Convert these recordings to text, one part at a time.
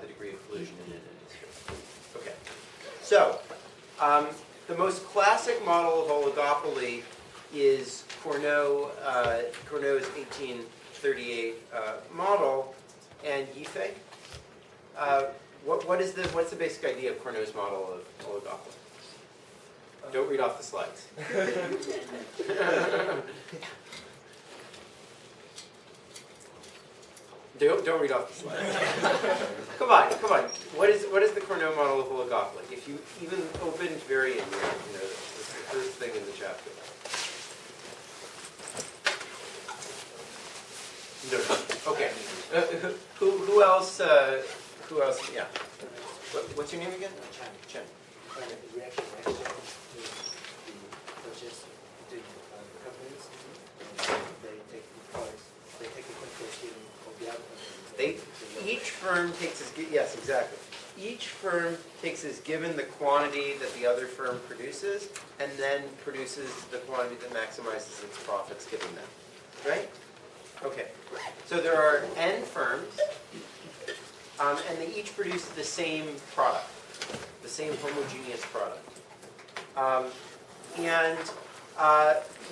the degree of collusion in an industry. Okay, so the most classic model of oligopoly is Cournot's 1838 model, and Yifei. What's the basic idea of Cournot's model of oligopoly? Don't read off the slides. Don't read off the slides. Come on. What is the Cournot model of oligopoly? If you even opened variant, you know this. This is the first thing in the chapter. No. Okay. Who else? Who else? Yeah. What's your name again? Chen. Reaction exchange is the purchase between companies. They take the price. They take the control of the other companies. Each firm takes as yes, exactly. Each firm takes as given the quantity that the other firm produces, and then produces the quantity that maximizes its profits given them. Right? Okay. So there are n firms, and they each produce the same product, the same homogeneous product.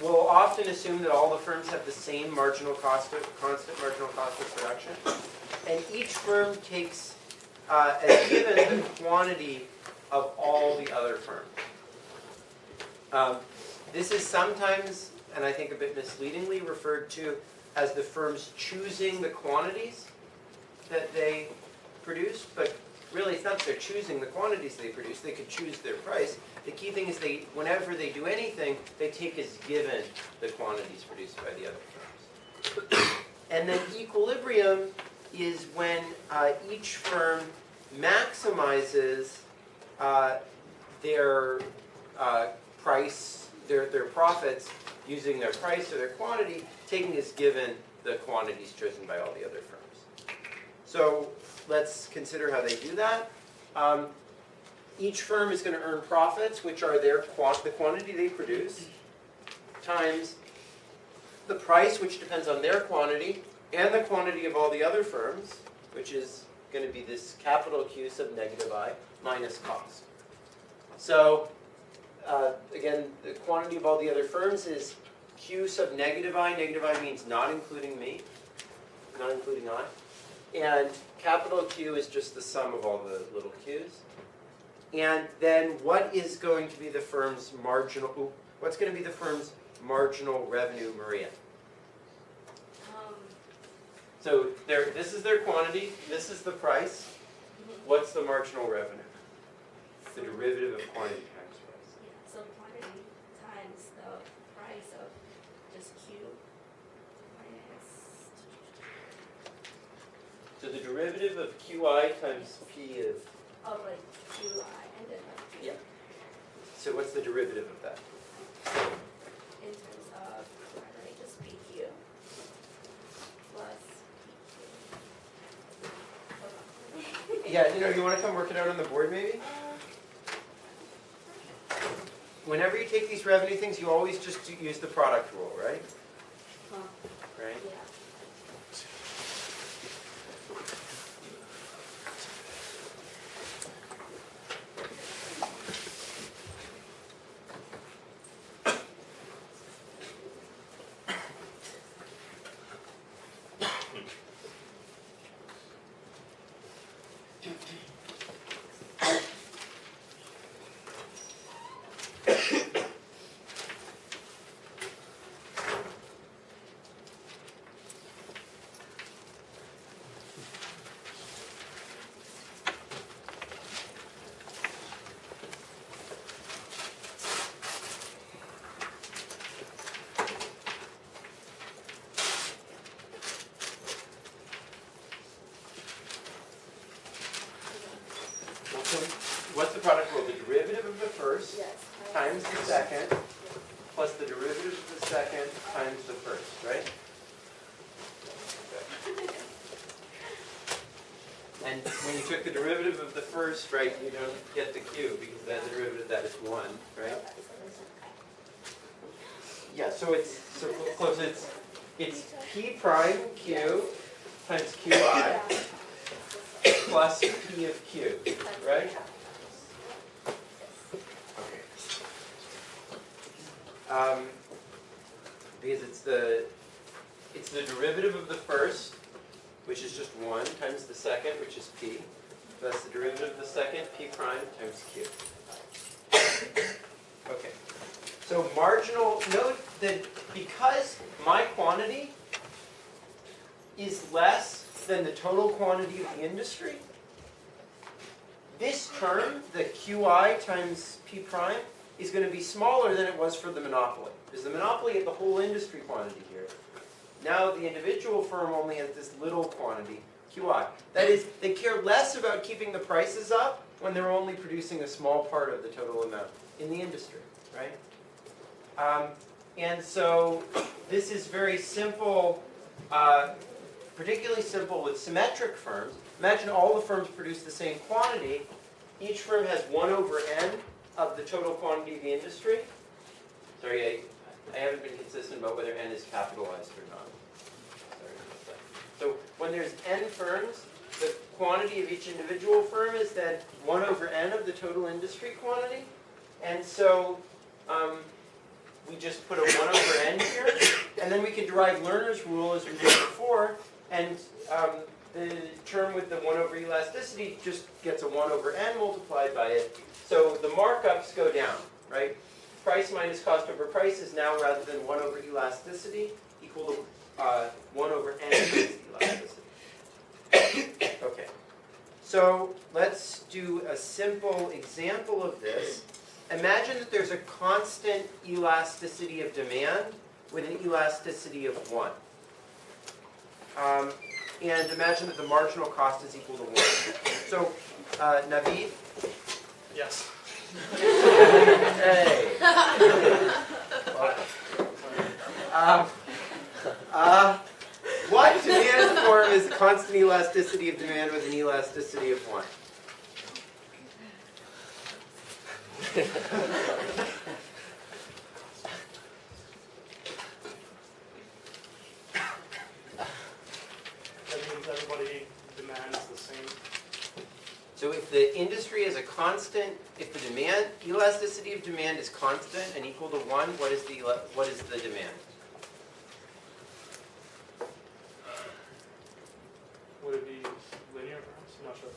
We'll often assume that all the firms have the same constant marginal cost of production, and each firm takes as given the quantity of all the other firms. This is sometimes, and I think a bit misleadingly, referred to as the firms choosing the quantities that they produce, but really it's not that they're choosing the quantities they produce. They could choose their price. The key thing is whenever they do anything, they take as given the quantities produced by the other firms. And then equilibrium is when each firm maximizes their price, their profits using their price or their quantity, taking as given the quantities chosen by all the other firms. So let's consider how they do that. Each firm is going to earn profits, which are the quantity they produce, times the price, which depends on their quantity, and the quantity of all the other firms, which is going to be this capital Q sub negative I minus cost. So again, the quantity of all the other firms is Q sub negative I. Negative I means not including me, not including I. And capital Q is just the sum of all the little q's. And then what is going to be the firm's marginal, what's going to be the firm's marginal revenue, Maria? So this is their quantity, this is the price. What's the marginal revenue? The derivative of quantity times price. Yeah, so quantity times the price of just Q minus. So the derivative of QI times P of... Oh, like QI and then like Q. Yeah. So what's the derivative of that? In terms of, just PQ plus PQ. Yeah, you want to come work it out on the board maybe? Whenever you take these revenue things, you always just use the product rule, right? Right? Yeah. What's the product rule? The derivative of the first times the second plus the derivative of the second times the first, right? And when you took the derivative of the first, right, you don't get the Q because then the derivative of that is 1, right? Yeah, so it's so close. It's P prime Q times QI plus P of Q, right? Because it's the derivative of the first, which is just 1, times the second, which is P. That's the derivative of the second, P prime times Q. Okay. So marginal, note that because my quantity is less than the total quantity of the industry, this term, the QI times P prime, is going to be smaller than it was for the monopoly. Because the monopoly had the whole industry quantity here. Now the individual firm only has this little quantity, QI. That is, they care less about keeping the prices up when they're only producing a small part of the total amount in the industry, right? And so this is very simple, particularly simple with symmetric firms. Imagine all the firms produce the same quantity. Each firm has 1 over n of the total quantity of the industry. Sorry, I haven't been consistent about whether n is capitalized or not. Sorry about that. So when there's n firms, the quantity of each individual firm is then 1 over n of the total industry quantity. And so we just put a 1 over n here, and then we can derive Lerner's rule as we did before, and the term with the 1 over elasticity just gets a 1 over n multiplied by it. So the markups go down, right? Price minus cost over price is now, rather than 1 over elasticity, equal to 1 over n times elasticity. Okay. So let's do a simple example of this. Imagine that there's a constant elasticity of demand with an elasticity of 1. And imagine that the marginal cost is equal to 1. So, Naveed? Yes. Hey. What demand form is constant elasticity of demand with an elasticity of 1? That means everybody demands the same. So if the industry is a constant, if the demand elasticity of demand is constant and equal to 1, what is the demand? Would it be linear perhaps? I'm not sure.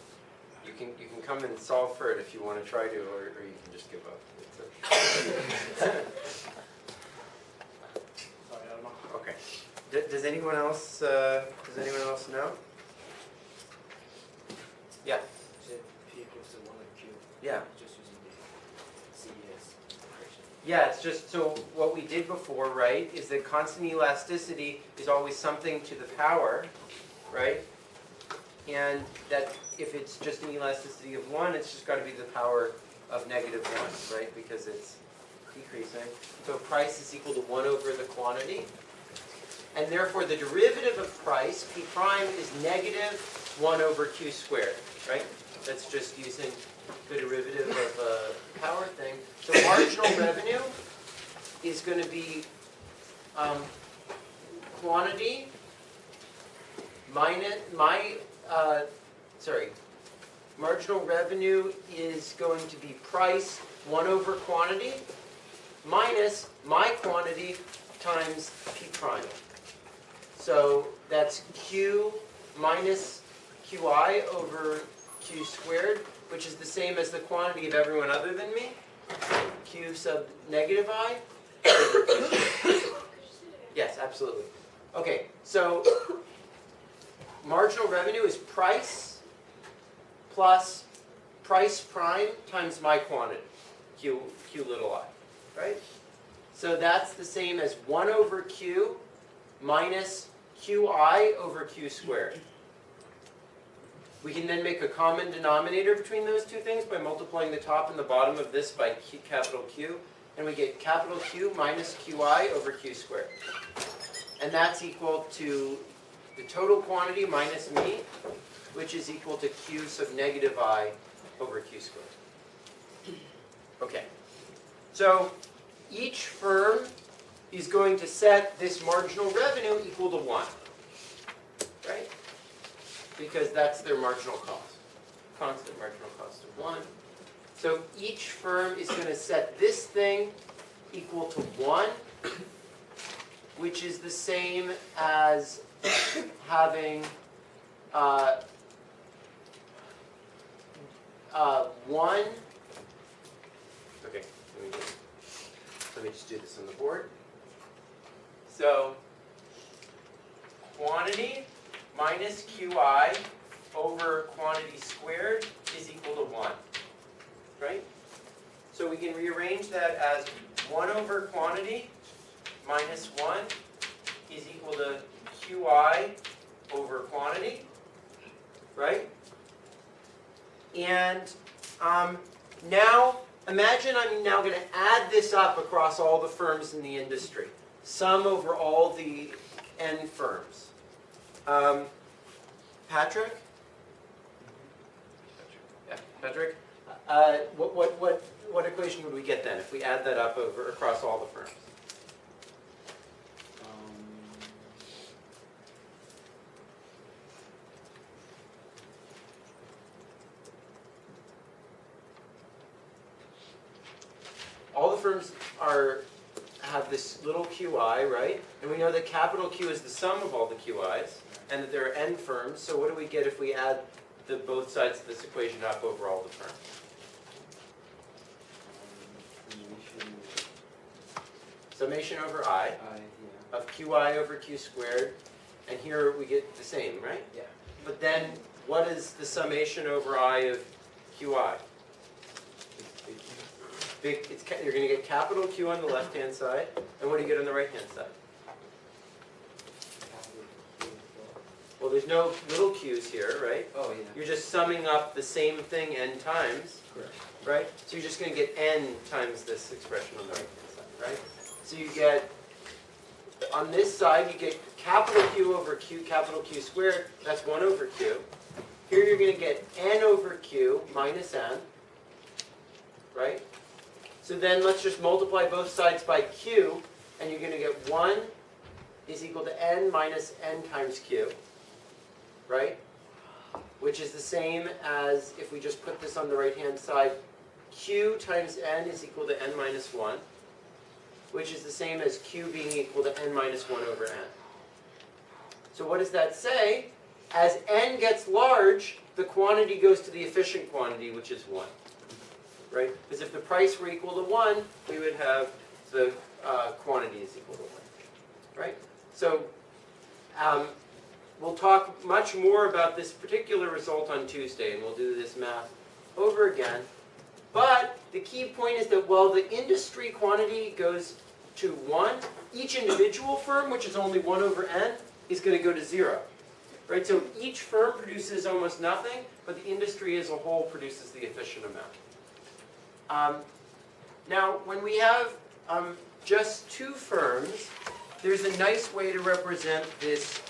You can come and solve for it if you want to try to, or you can just give up. Sorry, I don't know. Okay. Does anyone else know? Yeah. Is it P equals to 1 over Q? Yeah. Just using the CES expression. Yeah, it's just, so what we did before, right, is that constant elasticity is always something to the power, right? And that if it's just an elasticity of 1, it's just got to be the power of negative 1, right? Because it's decreasing. So price is equal to 1 over the quantity. And therefore the derivative of price, P prime, is negative 1 over Q squared, right? That's just using the derivative of a power thing. So marginal revenue is going to be quantity minus marginal revenue is going to be price 1 over quantity minus my quantity times P prime. So that's Q minus QI over Q squared, which is the same as the quantity of everyone other than me, Q sub negative I. Yes, absolutely. Okay, so marginal revenue is price plus price prime times my quantity, Q little I, right? So that's the same as 1 over Q minus QI over Q squared. We can then make a common denominator between those two things by multiplying the top and the bottom of this by capital Q, and we get capital Q minus QI over Q squared. And that's equal to the total quantity minus me, which is equal to Q sub negative I over Q squared. Okay, so each firm is going to set this marginal revenue equal to 1, right? Because that's their marginal cost. constant marginal cost of 1. So each firm is going to set this thing equal to 1, which is the same as having 1. Okay, let me just do this on the board. So quantity minus QI over quantity squared is equal to 1, right? So we can rearrange that as 1 over quantity minus 1 is equal to QI over quantity, right? And now, imagine I'm now going to add this up across all the firms in the industry. Sum over all the N firms. Patrick? Yeah, Patrick? What equation would we get then if we add that up over across all the firms? All the firms have this little QI, right? And we know that capital Q is the sum of all the QIs, and that there are N firms. So what do we get if we add both sides of this equation up over all the firms? Summation over I of QI over Q squared, and here we get the same, right? Yeah. But then, what is the summation over I of QI? You're going to get capital Q on the left-hand side, and what do you get on the right-hand side? Well, there's no little q's here, right? Oh, yeah. You're just summing up the same thing n times, Correct. right? So you're just going to get n times this expression on the right-hand side, right? So you get, on this side, you get capital Q over Q, capital Q squared. That's 1 over Q. Here you're going to get n over Q minus n, right? So then let's just multiply both sides by Q, and you're going to get 1 is equal to n minus n times Q, right? Which is the same as if we just put this on the right-hand side, Q times n is equal to n minus 1, which is the same as Q being equal to n minus 1 over n. So what does that say? As n gets large, the quantity goes to the efficient quantity, which is 1. Right? Because if the price were equal to 1, we would have the quantity is equal to 1. Right? So we'll talk much more about this particular result on Tuesday, and we'll do this math over again. But the key point is that while the industry quantity goes to 1, each individual firm, which is only 1 over n, is going to go to 0. Right? So each firm produces almost nothing, but the industry as a whole produces the efficient amount. Now, when we have just 2 firms, there's a nice way to represent this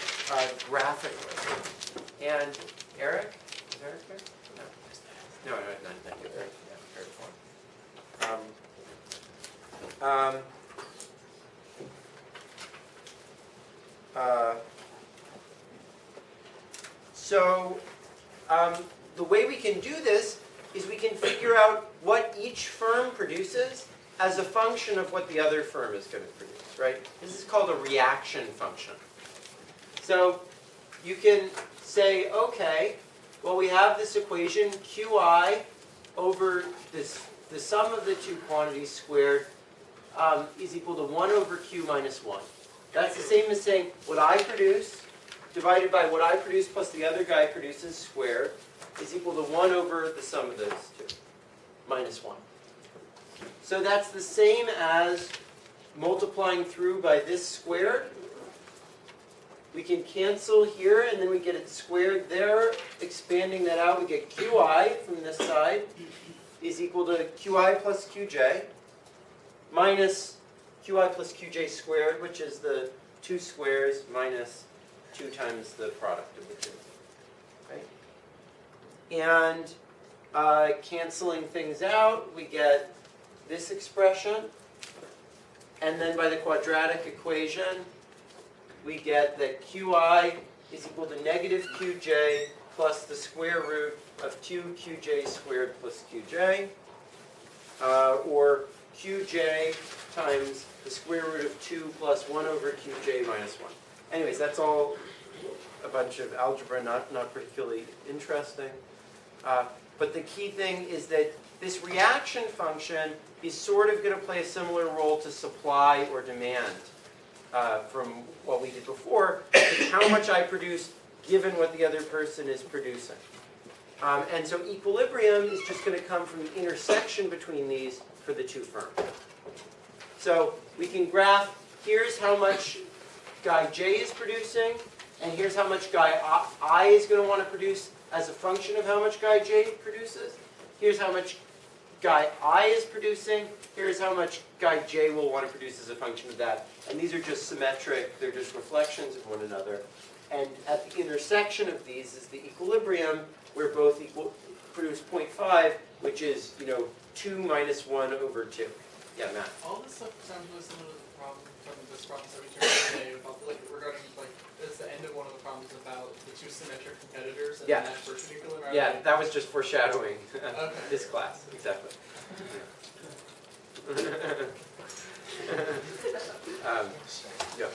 graphically. And Eric? Is Eric here? No. No, not you. Eric. Yeah, Eric. The way we can do this is we can figure out what each firm produces as a function of what the other firm is going to produce, right? This is called a reaction function. So you can say, okay, well, we have this equation, QI over the sum of the 2 quantities squared is equal to 1 over Q minus 1. That's the same as saying what I produce divided by what I produce plus the other guy produces squared is equal to 1 over the sum of those 2, minus 1. So that's the same as multiplying through by this squared. We can cancel here, and then we get it squared there. Expanding that out, we get QI from this side is equal to QI plus QJ minus QI plus QJ squared, which is the 2 squares minus 2 times the product of the 2. And canceling things out, we get this expression. And then by the quadratic equation, we get that QI is equal to negative QJ plus the square root of 2qj squared plus qj, or qj times the square root of 2 plus 1 over qj minus 1. Anyways, that's all a bunch of algebra, not particularly interesting. But the key thing is that this reaction function is sort of going to play a similar role to supply or demand from what we did before. It's how much I produce given what the other person is producing. And so equilibrium is just going to come from the intersection between these for the two firms. So we can graph, here's how much guy J is producing, and here's how much guy I is going to want to produce as a function of how much guy J produces. Here's how much guy I is producing. Here's how much guy J will want to produce as a function of that. And these are just symmetric. They're just reflections of one another. And at the intersection of these is the equilibrium, where both produce 0.5, which is, 2 minus 1 over 2. Yeah, Matt? All this stuff sounds really similar to the problem from this problem that we turned today about regarding it's the end of one of the problems about the two symmetric competitors and Yeah. the Nash-Virtual equilibrium. Yeah, that was just foreshadowing Okay. this class, exactly. Yeah.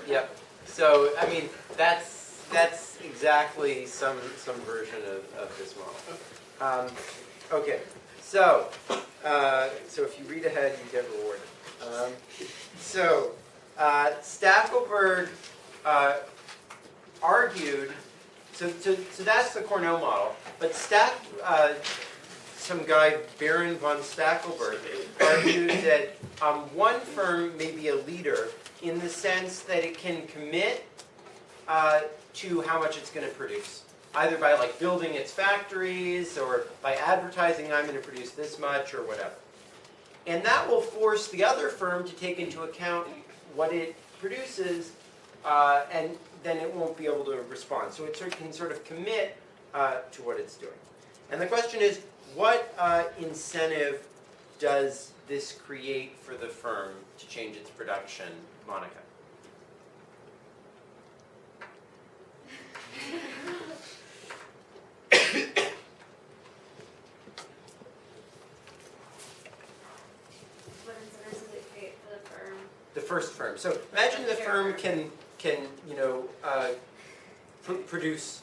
Yep. So I mean, that's exactly some version of this model. Okay. So if you read ahead, you get rewarded. Stackelberg argued. So that's the Cournot model. But some guy, Baron von Stackelberg, argued that one firm may be a leader in the sense that it can commit to how much it's going to produce, either by building its factories or by advertising I'm going to produce this much or whatever. And that will force the other firm to take into account what it produces, and then it won't be able to respond. So it can sort of commit to what it's doing. And the question is, what incentive does this create for the firm to change its production, Monica? What incentives does it create for the firm? The first firm. So imagine the firm can produce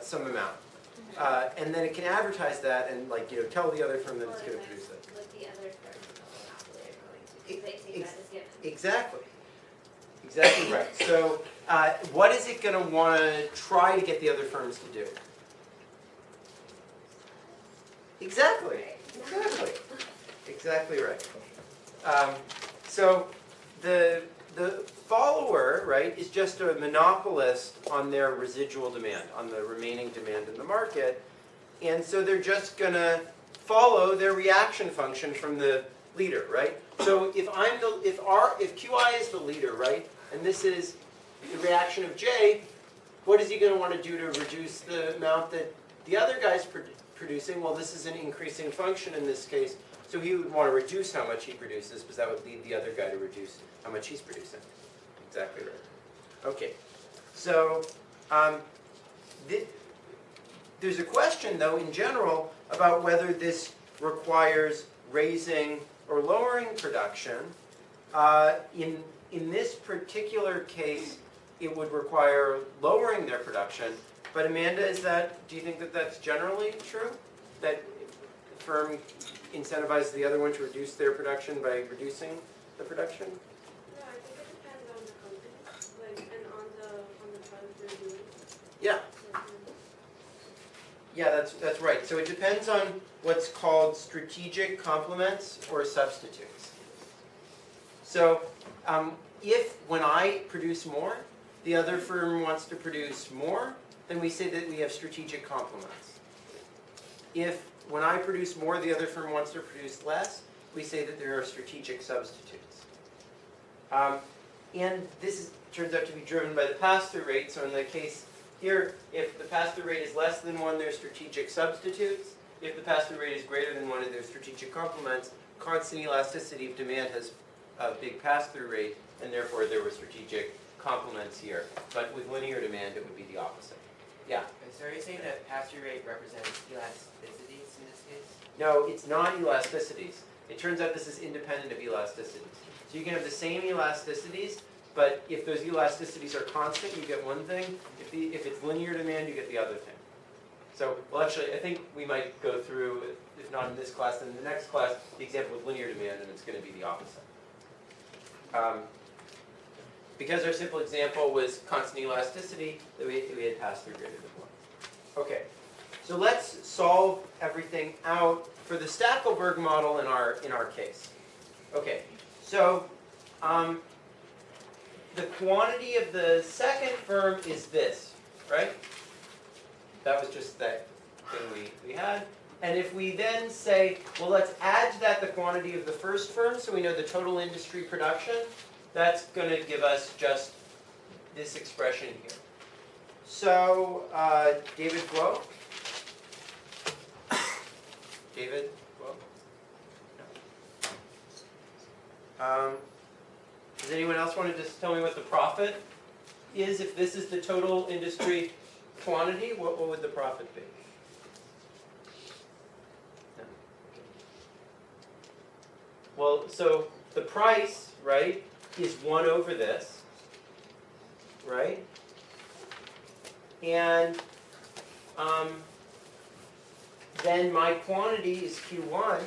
some amount, and then it can advertise that and tell the other firm that it's going to produce it. What the other firms in the monopoly are going to do. They take that as given. Exactly right. So what is it going to want to try to get the other firms to do? Exactly right. So the follower, right, is just a monopolist on their residual demand, on the remaining demand in the market, and so they're just going to follow their reaction function from the leader, right? So if Qi is the leader, right, and this is the reaction of J, what is he going to want to do to reduce the amount that the other guy's producing? Well, this is an increasing function in this case, so he would want to reduce how much he produces, because that would lead the other guy to reduce how much he's producing. Exactly right. Okay, so there's a question, though, in general, about whether this requires raising or lowering production. In this particular case, it would require lowering their production. But Amanda, do you think that that's generally true? That the firm incentivizes the other one to reduce their production by reducing the production? No, I think it depends on the company, and on the product they're doing. Yeah. Yeah, that's right. So it depends on what's called strategic complements or substitutes. So if when I produce more, the other firm wants to produce more, then we say that we have strategic complements. If when I produce more, the other firm wants to produce less, we say that there are strategic substitutes. And this turns out to be driven by the pass-through rate. So in the case here, if the pass-through rate is less than 1, they're strategic substitutes. If the pass-through rate is greater than 1, they're strategic complements. Constant elasticity of demand has a big pass-through rate, and therefore there were strategic complements here. But with linear demand, it would be the opposite. Yeah? And so are you saying that pass-through rate represents elasticities in this case? No, it's not elasticities. It turns out this is independent of elasticities. So you can have the same elasticities, but if those elasticities are constant, you get one thing. If it's linear demand, you get the other thing. So, well, actually, I think we might go through, if not in this class, then in the next class, the example with linear demand, and it's going to be the opposite. Because our simple example was constant elasticity, that we had pass-through greater than 1. Okay, so let's solve everything out for the Stackelberg model in our case. Okay, so the quantity of the second firm is this, right? That was just that thing we had. And if we then say, well, let's add to that the quantity of the first firm, so we know the total industry production, that's going to give us just this expression here. So, David Guo? David Guo? No. Does anyone else want to just tell me what the profit is? If this is the total industry quantity, what would the profit be? No. Well, so the price, right, is 1 over this, right? And then my quantity is Q1.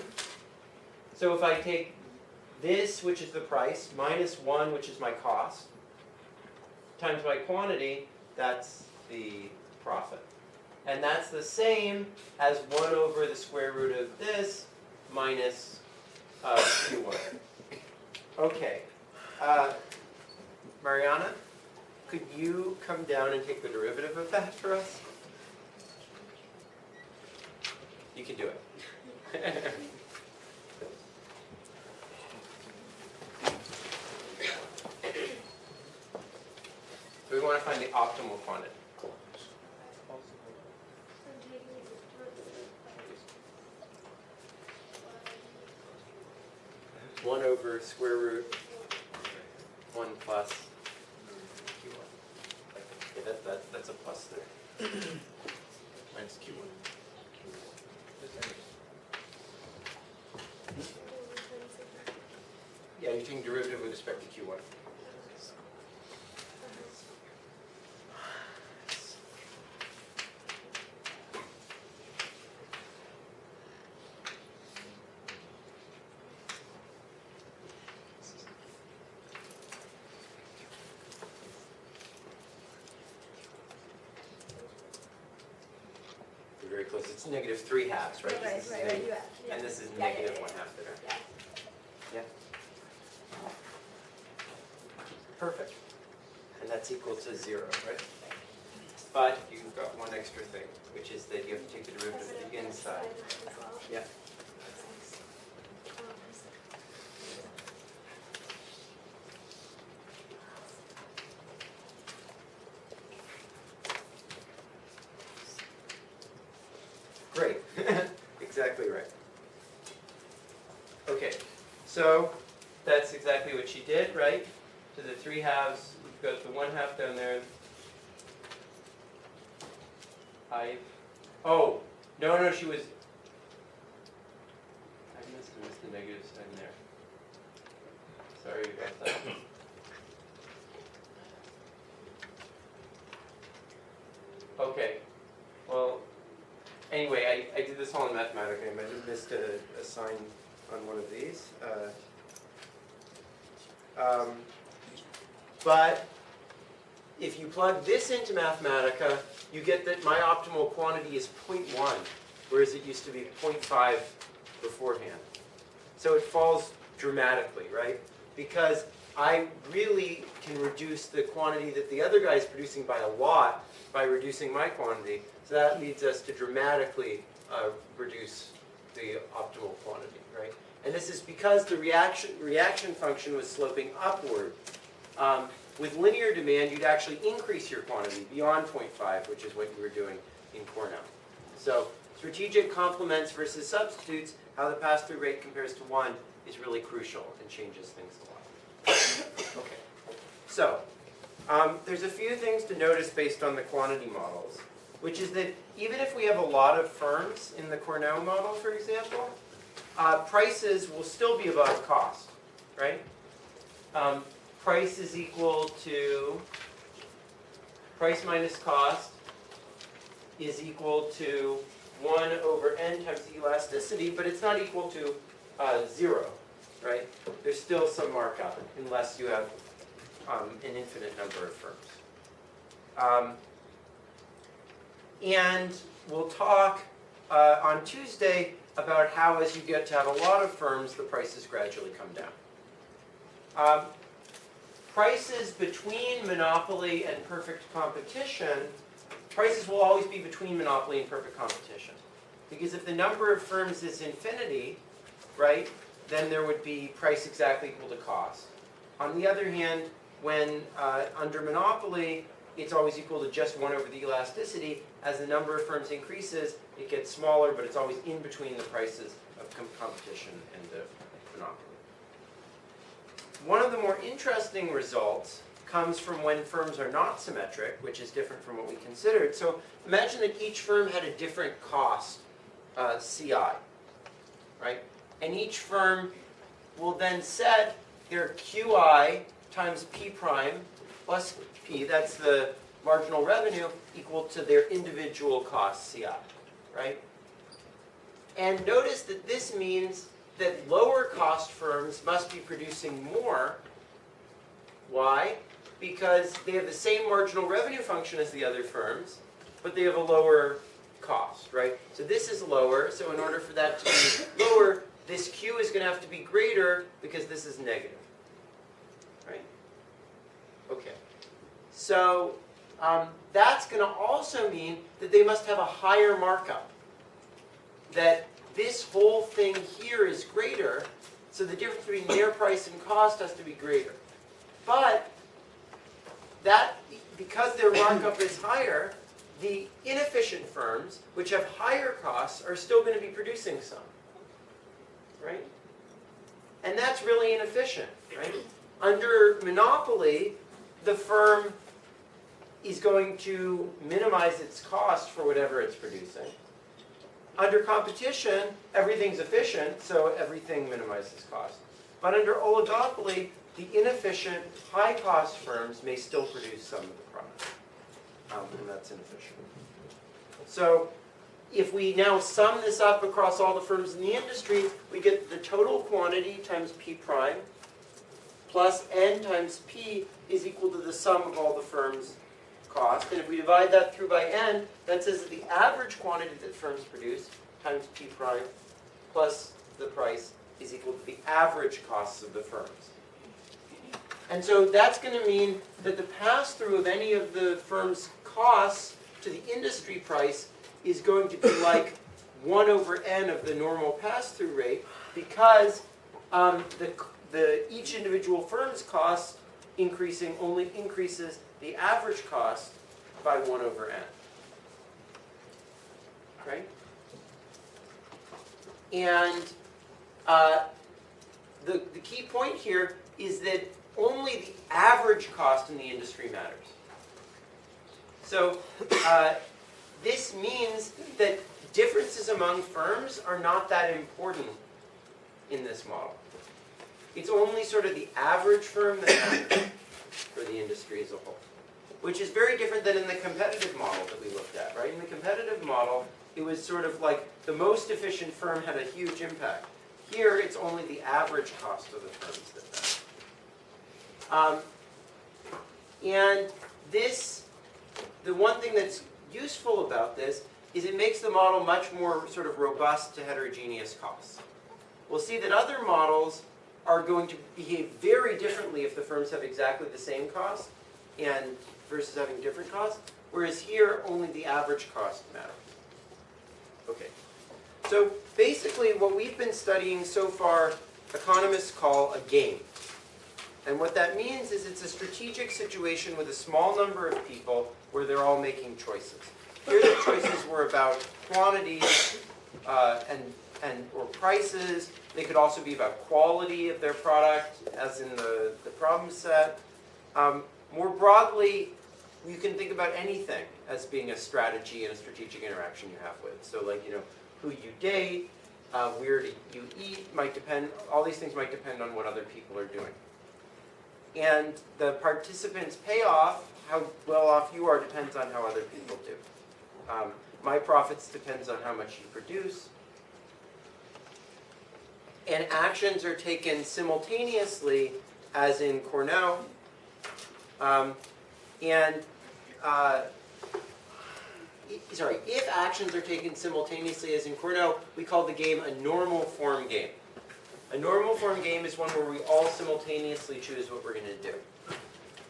So if I take this, which is the price, minus 1, which is my cost, times my quantity, that's the profit. And that's the same as 1 over the square root of this minus Q1. Okay. Mariana, could you come down and take the derivative of that for us? You can do it. So we want to find the optimal quantity. One over square root 1 plus Q1. Okay, that's a plus there. Minus Q1. Yeah, you're taking derivative with respect to Q1. You're very close. It's negative 3 halves, right? Right, This is right, negative- right, yeah. And this is Yeah, negative yeah, 1 yeah. half there. Yeah. Yeah. Perfect. And that's equal to 0, right? But you've got one extra thing, which is that you have to take the derivative of the inside. Yeah. Great. Exactly right. Okay, so that's exactly what she did, right? To the 3 halves, we've got the 1 half down there. Oh, no, she was, I missed the negative sign there. Sorry about that. Okay, well, anyway, I did this all in mathematically. I might have missed a sign on one of these. But if you plug this into Mathematica, you get that my optimal quantity is 0.1, whereas it used to be 0.5 beforehand. So it falls dramatically, right? Because I really can reduce the quantity that the other guy is producing by a lot by reducing my quantity. So that leads us to dramatically reduce the optimal quantity, right? And this is because the reaction function was sloping upward. With linear demand, you'd actually increase your quantity beyond 0.5, which is what you were doing in Cournot. So strategic complements versus substitutes how the pass-through rate compares to 1 is really crucial and changes things a lot. Okay, so there's a few things to notice based on the quantity models, which is that even if we have a lot of firms in the Cournot model, for example, prices will still be above cost, right? Price is equal to, price minus cost is equal to 1 over n times the elasticity, but it's not equal to 0, right? There's still some markup unless you have an infinite number of firms. And we'll talk on Tuesday about how as you get to have a lot of firms, the prices gradually come down. Prices between monopoly and perfect competition, prices will always be between monopoly and perfect competition. Because if the number of firms is infinity, right, then there would be price exactly equal to cost. On the other hand, when under monopoly, it's always equal to just 1 over the elasticity. As the number of firms increases, it gets smaller, but it's always in between the prices of competition and the monopoly. One of the more interesting results comes from when firms are not symmetric, which is different from what we considered. So imagine that each firm had a different cost, CI, right? And each firm will then set their QI times P prime plus P, that's the marginal revenue, equal to their individual cost, CI, right? And notice that this means that lower cost firms must be producing more. Why? Because they have the same marginal revenue function as the other firms, but they have a lower cost, right? So this is lower, so in order for that to be lower, this Q is going to have to be greater because this is negative, right? Okay. So that's going to also mean that they must have a higher markup. That this whole thing here is greater, so the difference between their price and cost has to be greater. But that, because their markup is higher, the inefficient firms, which have higher costs, are still going to be producing some, right? And that's really inefficient, right? Under monopoly, the firm is going to minimize its cost for whatever it's producing. Under competition, everything's efficient, so everything minimizes cost. But under oligopoly, the inefficient, high-cost firms may still produce some of the product, and that's inefficient. So if we now sum this up across all the firms in the industry, we get the total quantity times P prime plus N times P is equal to the sum of all the firms' cost. And if we divide that through by N, that says that the average quantity that firms produce times P prime plus the price is equal to the average costs of the firms. And so that's going to mean that the pass-through of any of the firm's costs to the industry price is going to be like 1 over n of the normal pass-through rate, because each individual firm's cost increasing only increases the average cost by 1 over n. Right? And the key point here is that only the average cost in the industry matters. So this means that differences among firms are not that important in this model. It's only sort of the average firm that matters for the industry as a whole, which is very different than in the competitive model that we looked at, right? In the competitive model, it was sort of like the most efficient firm had a huge impact. Here, it's only the average cost of the firms that matter. And this, the one thing that's useful about this is it makes the model much more sort of robust to heterogeneous costs. We'll see that other models are going to behave very differently if the firms have exactly the same cost and versus having different costs, whereas here only the average cost matters. Okay, so basically what we've been studying so far, economists call a game. And what that means is it's a strategic situation with a small number of people where they're all making choices. Here the choices were about quantities and or prices. They could also be about quality of their product, as in the problem set. More broadly, you can think about anything as being a strategy and a strategic interaction you have with. So like, who you date, where do you eat might depend, all these things might depend on what other people are doing. And the participants' payoff, how well off you are, depends on how other people do. My profits depends on how much you produce. And actions are taken simultaneously, as in Cournot. If actions are taken simultaneously, as in Cournot, we call the game a normal form game. A normal form game is one where we all simultaneously choose what we're going to do.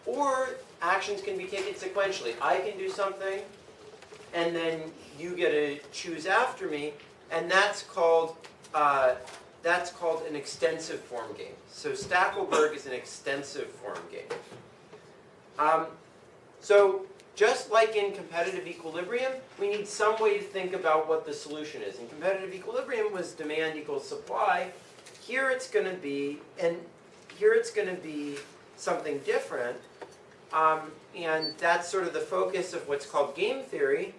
Or actions can be taken sequentially. I can do something, and then you get to choose after me, and that's called an extensive form game. So Stackelberg is an extensive form game. So just like in competitive equilibrium, we need some way to think about what the solution is. In competitive equilibrium was demand equals supply. Here it's going to be, something different. And that's sort of the focus of what's called game theory,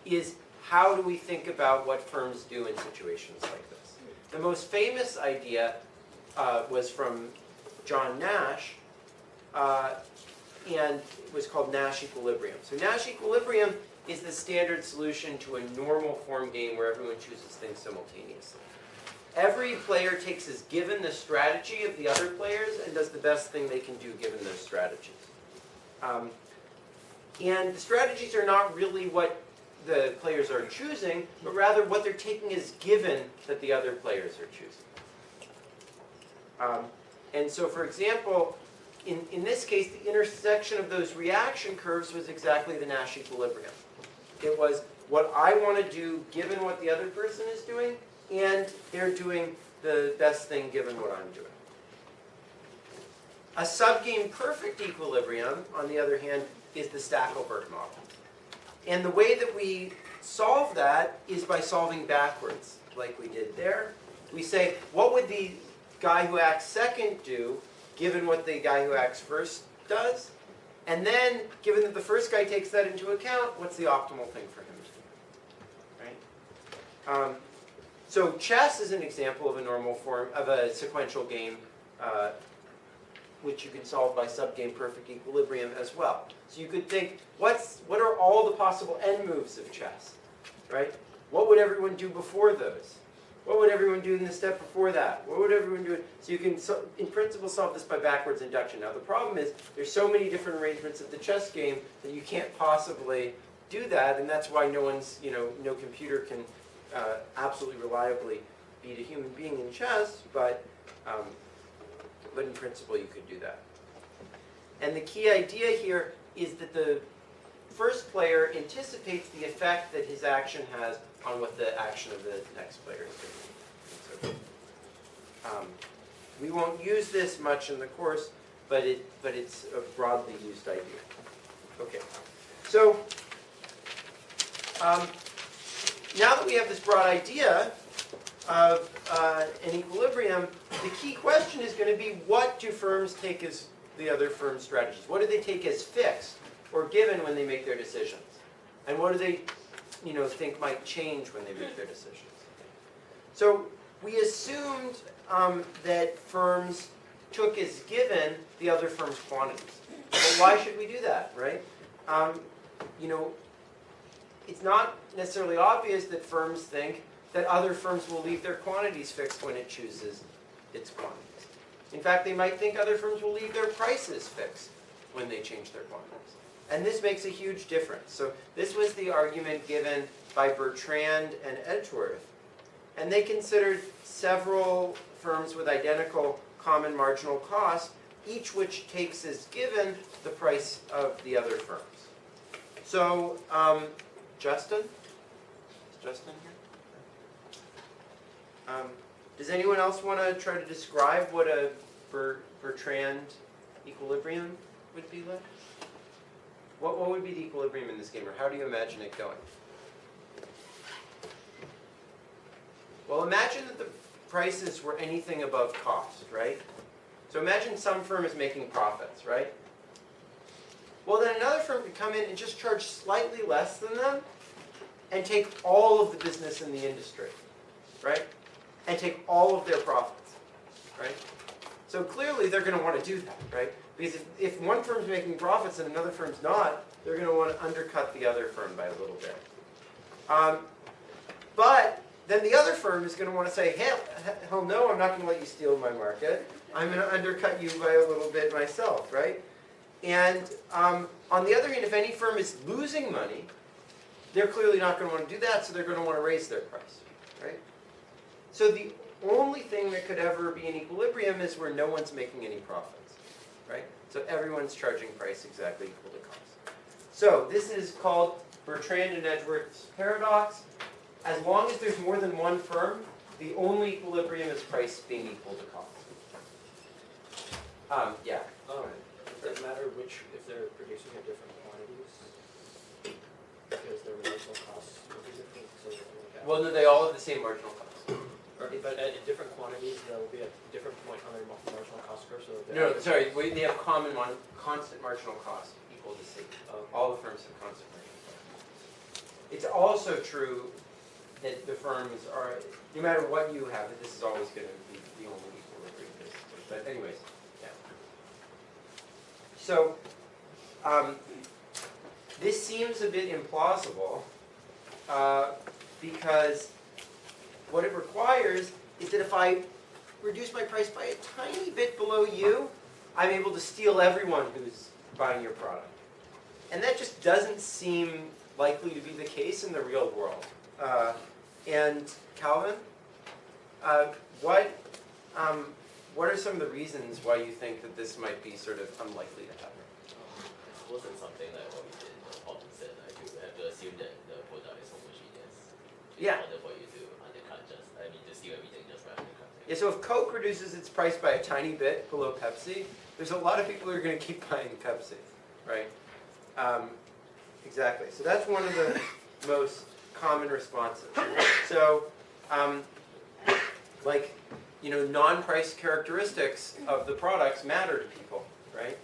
is how do we think about what firms do in situations like this. The most famous idea was from John Nash, and it was called Nash equilibrium. So Nash equilibrium is the standard solution to a normal form game where everyone chooses things simultaneously. Every player takes as given the strategy of the other players and does the best thing they can do given those strategies. And the strategies are not really what the players are choosing, but rather what they're taking as given that the other players are choosing. And so, for example, in this case, the intersection of those reaction curves was exactly the Nash equilibrium. It was what I want to do given what the other person is doing, and they're doing the best thing given what I'm doing. A subgame perfect equilibrium, on the other hand, is the Stackelberg model. And the way that we solve that is by solving backwards, like we did there. We say, what would the guy who acts second do, given what the guy who acts first does? And then, given that the first guy takes that into account, what's the optimal thing for him to do? Right? So chess is an example of a normal form, of a sequential game, which you can solve by subgame perfect equilibrium as well. So you could think, what are all the possible end moves of chess? Right? What would everyone do before those? What would everyone do in the step before that? What would everyone do? So you can, in principle, solve this by backwards induction. Now the problem is, there's so many different arrangements of the chess game that you can't possibly do that, and that's why no computer can absolutely reliably beat a human being in chess, but in principle you could do that. And the key idea here is that the first player anticipates the effect that his action has on what the action of the next player is doing. So, we won't use this much in the course, but it's a broadly used idea. Okay, so now that we have this broad idea of an equilibrium, the key question is going to be, what do firms take as the other firm's strategies? What do they take as fixed or given when they make their decisions? And what do they think might change when they make their decisions? So we assumed that firms took as given the other firm's quantities. But why should we do that, right? It's not necessarily obvious that firms think that other firms will leave their quantities fixed when it chooses its quantities. In fact, they might think other firms will leave their prices fixed when they change their quantities. And this makes a huge difference. So this was the argument given by Bertrand and Edgeworth. And they considered several firms with identical common marginal cost, each which takes as given the price of the other firms. So, Justin? Is Justin here? Does anyone else want to try to describe what a Bertrand equilibrium would be like? What would be the equilibrium in this game, or how do you imagine it going? Well, imagine that the prices were anything above cost, right? So imagine some firm is making profits, right? Well, then another firm could come in and just charge slightly less than them and take all of the business in the industry, right? And take all of their profits, right? So clearly they're going to want to do that, right? Because if one firm's making profits and another firm's not, they're going to want to undercut the other firm by a little bit. But then the other firm is going to want to say, hell no, I'm not going to let you steal my market. I'm going to undercut you by a little bit myself, right? And on the other hand, if any firm is losing money, they're clearly not going to want to do that, so they're going to want to raise their price, right? So the only thing that could ever be in equilibrium is where no one's making any profits, right? So everyone's charging price exactly equal to cost. So this is called Bertrand-Edgeworth's paradox. As long as there's more than one firm, the only equilibrium is price being equal to cost. Yeah. Does it matter if they're producing at different quantities? Because their marginal costs will be different. So Well, no, they all have the same marginal cost. but at different quantities, they'll be at a different point on their marginal cost curve. So No, sorry, they have constant marginal cost equal to C. All the firms have constant marginal cost. It's also true that the firms are, no matter what you have, that this is always going to be the only equilibrium. But anyways, yeah. So, this seems a bit implausible because what it requires is that if I reduce my price by a tiny bit below you, I'm able to steal everyone who's buying your product. And that just doesn't seem likely to be the case in the real world. And Calvin, what are some of the reasons why you think that this might be sort of unlikely to happen? It wasn't something like what we did in the problem set. Like you have to assume that the product is homogeneous. Yeah. In order for you to undercut to steal everything just by undercutting. Yeah, so if Coke reduces its price by a tiny bit below Pepsi, there's a lot of people who are going to keep buying Pepsi, right? Exactly. So that's one of the most common responses. So, non-price characteristics of the products matter to people, right?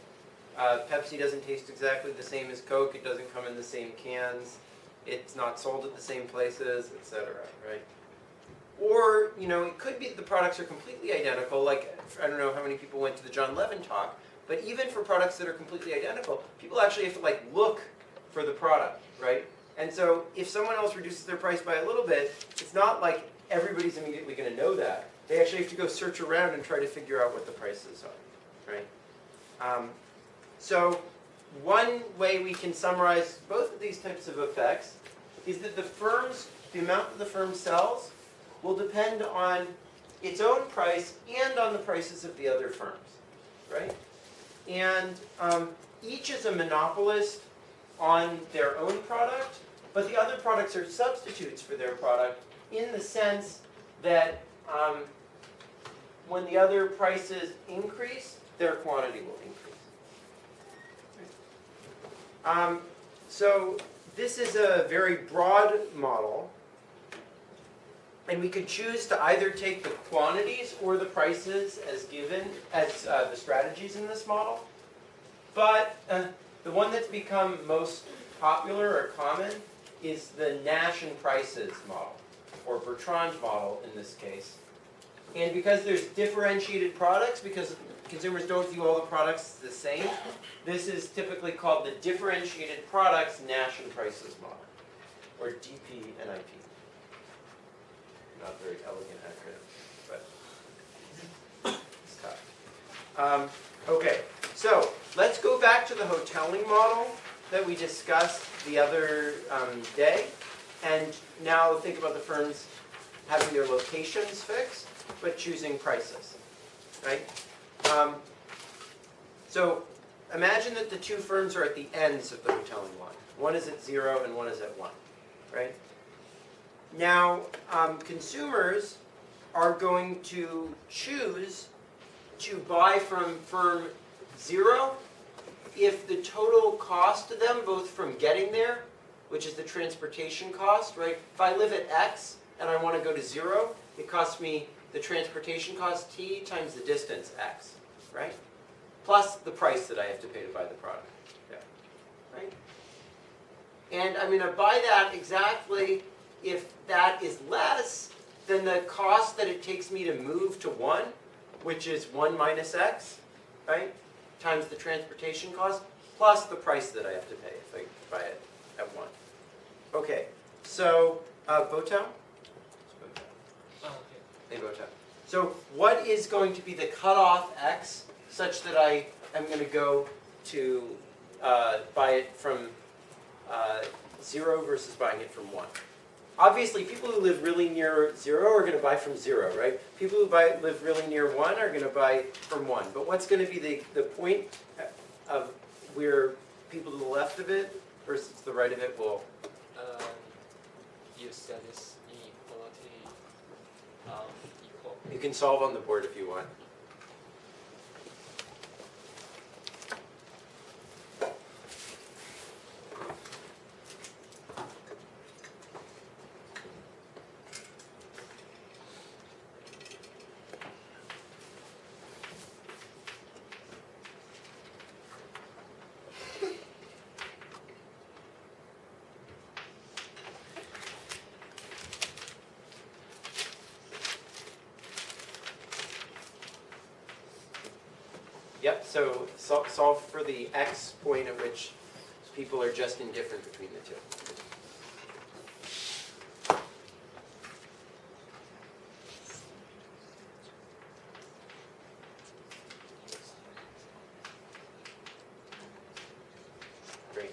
Pepsi doesn't taste exactly the same as Coke. It doesn't come in the same cans. It's not sold at the same places, etc., right? Or, it could be that the products are completely identical. Like, I don't know how many people went to the John Levin talk, but even for products that are completely identical, people actually have to, look for the product, right? And so if someone else reduces their price by a little bit, it's not like everybody's immediately going to know that. They actually have to go search around and try to figure out what the prices are, right? So one way we can summarize both of these types of effects is that the amount that the firm sells will depend on its own price and on the prices of the other firms, right? And each is a monopolist on their own product, but the other products are substitutes for their product in the sense that when the other prices increase, their quantity will increase. So this is a very broad model, and we could choose to either take the quantities or the prices as given as the strategies in this model. But the one that's become most popular or common is the Nash and Prices model, or Bertrand model in this case. And because there's differentiated products, because consumers don't view all the products the same, this is typically called the Differentiated Products Nash and Prices model, or DP-NIP. Not very elegant acronym, but it's tough. Okay, so let's go back to the hoteling model that we discussed the other day, and now think about the firms having their locations fixed, but choosing prices, right? So imagine that the two firms are at the ends of the hoteling line. One is at 0 and one is at 1, right? Now, consumers are going to choose to buy from firm 0 if the total cost to them, both from getting there, which is the transportation cost, right? If I live at X and I want to go to 0, it costs me the transportation cost T times the distance X, right? Plus the price that I have to pay to buy the product, yeah, right? And I'm going to buy that exactly if that is less than the cost that it takes me to move to 1, which is 1 minus X, right? Times the transportation cost, plus the price that I have to pay if I buy it at 1. Okay, so, Boto? Oh, okay. Hey, Boto. So what is going to be the cutoff X such that I am going to go to buy it from 0 versus buying it from 1? Obviously, people who live really near 0 are going to buy from 0, right? People who live really near 1 are going to buy from 1. But what's going to be the point of where people to the left of it versus the right of it will... You said this inequality equal. You can solve on the board if you want. Yep, so solve for the X point at which people are just indifferent between the two. Great.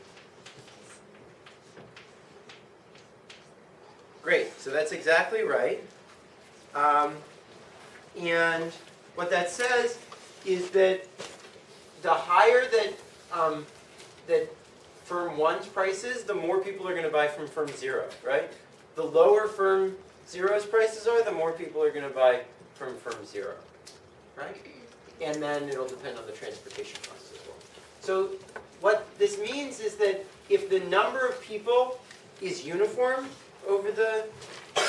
Great, so that's exactly right. And what that says is that the higher that that firm 1's price is, the more people are going to buy from firm 0, right? The lower firm 0's prices are, the more people are going to buy from firm 0, right? And then it'll depend on the transportation costs as well. So what this means is that if the number of people is uniform over the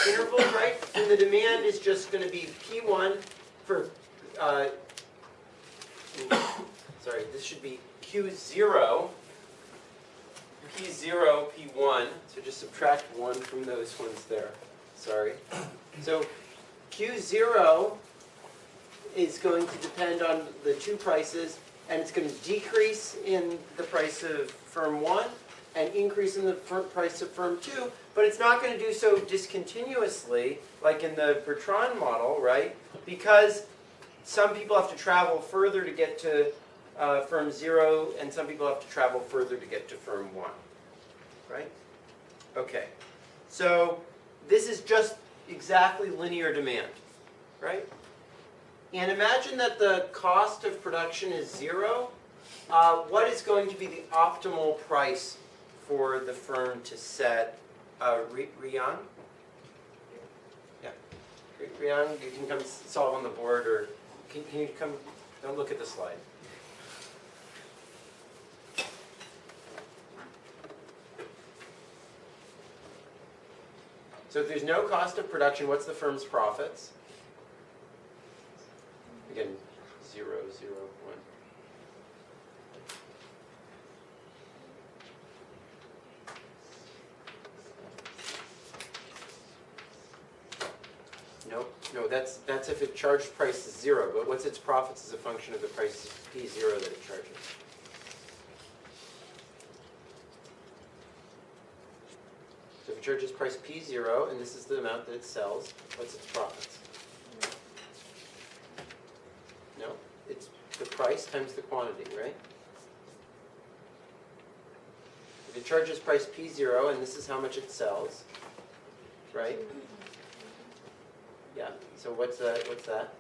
interval, right, then the demand is just going to be P1 for sorry, this should be Q0, P0, P1, so just subtract 1 from those ones there, sorry. So Q0 is going to depend on the two prices, and it's going to decrease in the price of firm 1 and increase in the price of firm 2, but it's not going to do so discontinuously like in the Bertrand model, right? Because some people have to travel further to get to firm 0, and some people have to travel further to get to firm 1, right? Okay, so this is just exactly linear demand, right? And imagine that the cost of production is 0. What is going to be the optimal price for the firm to set? Rian? Yeah. Rian, you can come solve on the board, or can you come, don't look at the slide. So if there's no cost of production, what's the firm's profits? Again, 0, 0, 1. No, that's if it charged price is 0, but what's its profits as a function of the price P0 that it charges? So if it charges price P0, and this is the amount that it sells, what's its profits? No, it's the price times the quantity, right? If it charges price P0, and this is how much it sells, right? Yeah, so what's that?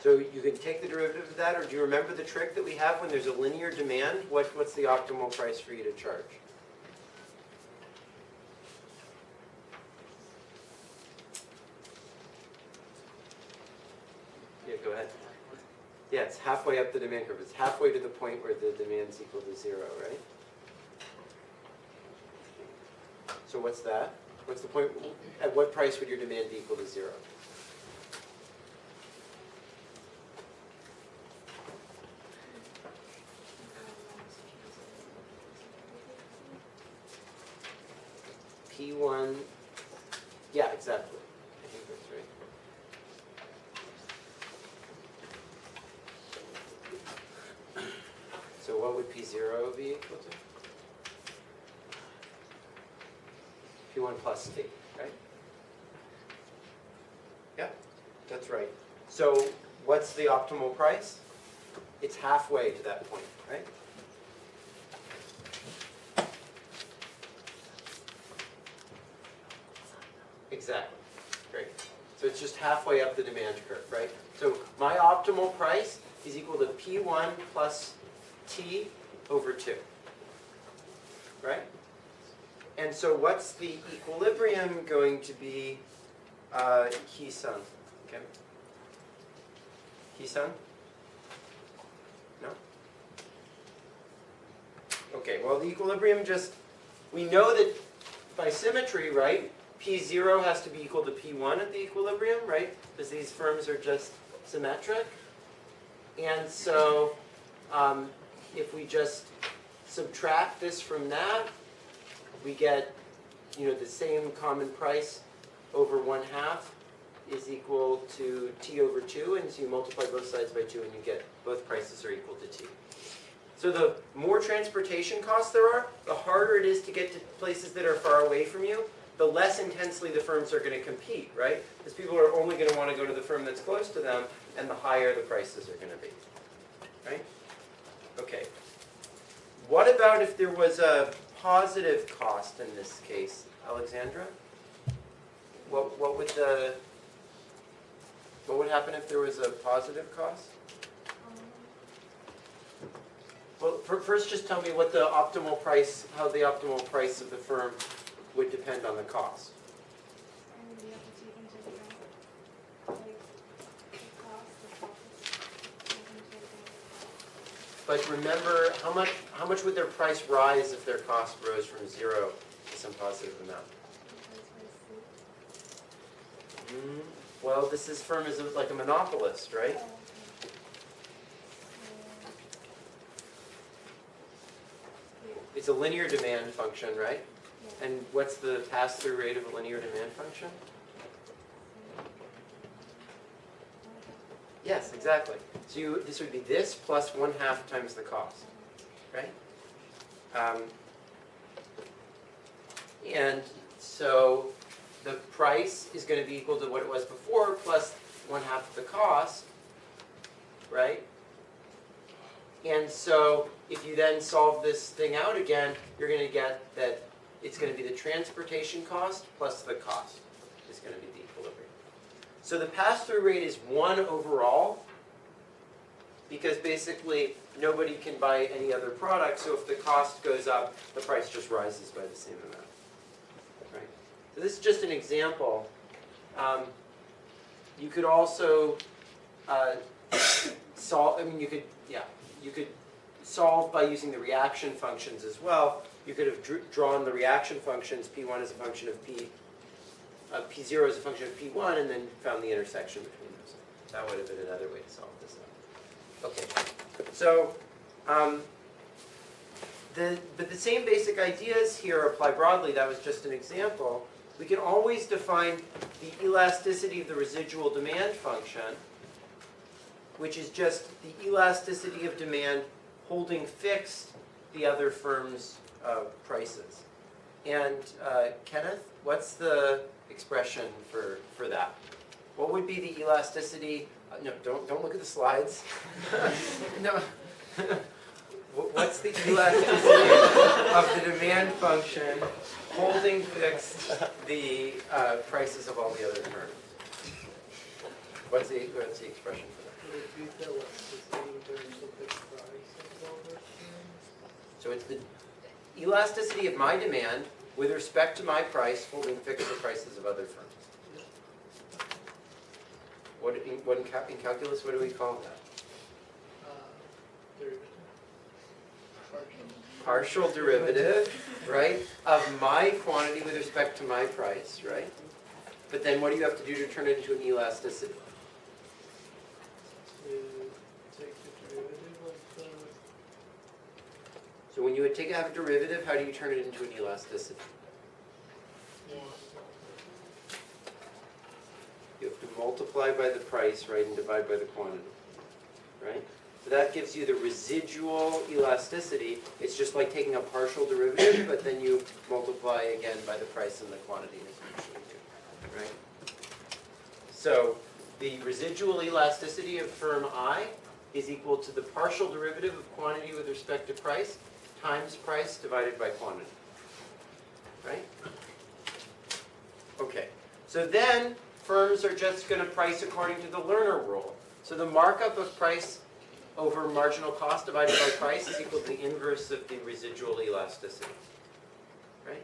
So you can take the derivative of that, or do you remember the trick that we have when there's a linear demand? What's the optimal price for you to charge? go ahead. Yeah, it's halfway up the demand curve. It's halfway to the point where the demand's equal to 0, right? So what's that? What's the point? At what price would your demand be equal to 0? P1, yeah, exactly. I think that's right. So what would P0 be equal to? P1 plus T, right? Yeah, that's right. So what's the optimal price? It's halfway to that point, right? Exactly. Great. So it's just halfway up the demand curve, right? So my optimal price is equal to P1 plus T over 2. Right? And so what's the equilibrium going to be? Key-sun. Okay. Key-sun? No? Okay, well the equilibrium just, we know that by symmetry, right? P0 has to be equal to P1 at the equilibrium, right? Because these firms are just symmetric. And so if we just subtract this from that, we get, the same common price over 1/2 is equal to T over 2. And so you multiply both sides by 2 and you get both prices are equal to T. So the more transportation costs there are, the harder it is to get to places that are far away from you, the less intensely the firms are going to compete, right? Because people are only going to want to go to the firm that's close to them, and the higher the prices are going to be, right? Okay. What about if there was a positive cost in this case, Alexandra? What would happen if there was a positive cost? Well, first just tell me what the optimal price, how the optimal price of the firm would depend on the cost. And we have to take into account, like, the cost, the profits, take into account. But remember, how much would their price rise if their cost rose from 0 to some positive amount? Well, this firm is like a monopolist, right? It's a linear demand function, right? And what's the pass-through rate of a linear demand function? Yes, exactly. So this would be this plus 1/2 times the cost, right? And so the price is going to be equal to what it was before plus 1/2 the cost, right? And so if you then solve this thing out again, you're going to get that it's going to be the transportation cost plus the cost is going to be the equilibrium. So the pass-through rate is 1 overall because basically nobody can buy any other product, so if the cost goes up, the price just rises by the same amount. Right? So this is just an example. You could also solve, you could solve by using the reaction functions as well. You could have drawn the reaction functions, P1 is a function of P0 is a function of P1, and then found the intersection between those. That would have been another way to solve this out. Okay, so but the same basic ideas here apply broadly. That was just an example. We can always define the elasticity of the residual demand function, which is just the elasticity of demand holding fixed the other firm's prices. And Kenneth, what's the expression for that? What would be the elasticity? No, don't look at the slides. No. What's the elasticity of the demand function holding fixed the prices of all the other firms? What's the expression for that? So it's the elasticity of my demand with respect to my price holding fixed the prices of other firms. In calculus, what do we call that? Derivative. Partial derivative, right, of my quantity with respect to my price, right? But then what do you have to do to turn it into an elasticity? To take the derivative of the. So when you would have a derivative, how do you turn it into an elasticity? You have to multiply by the price, right, and divide by the quantity, right? So that gives you the residual elasticity. It's just like taking a partial derivative, but then you multiply again by the price and the quantity, as you usually do, right? So the residual elasticity of firm I is equal to the partial derivative of quantity with respect to price times price divided by quantity, right? Okay, so then firms are just going to price according to the Lerner rule. So the markup of price over marginal cost divided by price is equal to the inverse of the residual elasticity, right?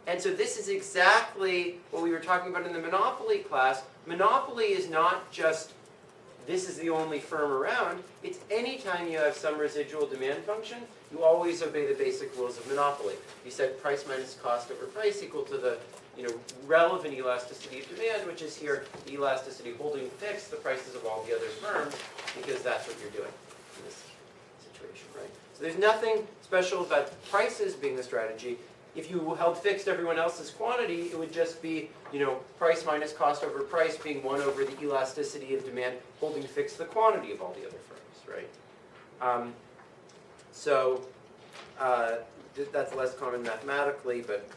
And so this is exactly what we were talking about in the monopoly class. Monopoly is not just this is the only firm around. It's any time you have some residual demand function, you always obey the basic rules of monopoly. You said price minus cost over price equal to the relevant elasticity of demand, which is here the elasticity holding fixed the prices of all the other firms, because that's what you're doing in this situation, right? So there's nothing special about prices being the strategy. If you held fixed everyone else's quantity, it would just be, price minus cost over price being 1 over the elasticity of demand holding fixed the quantity of all the other firms, right? That's less common mathematically, but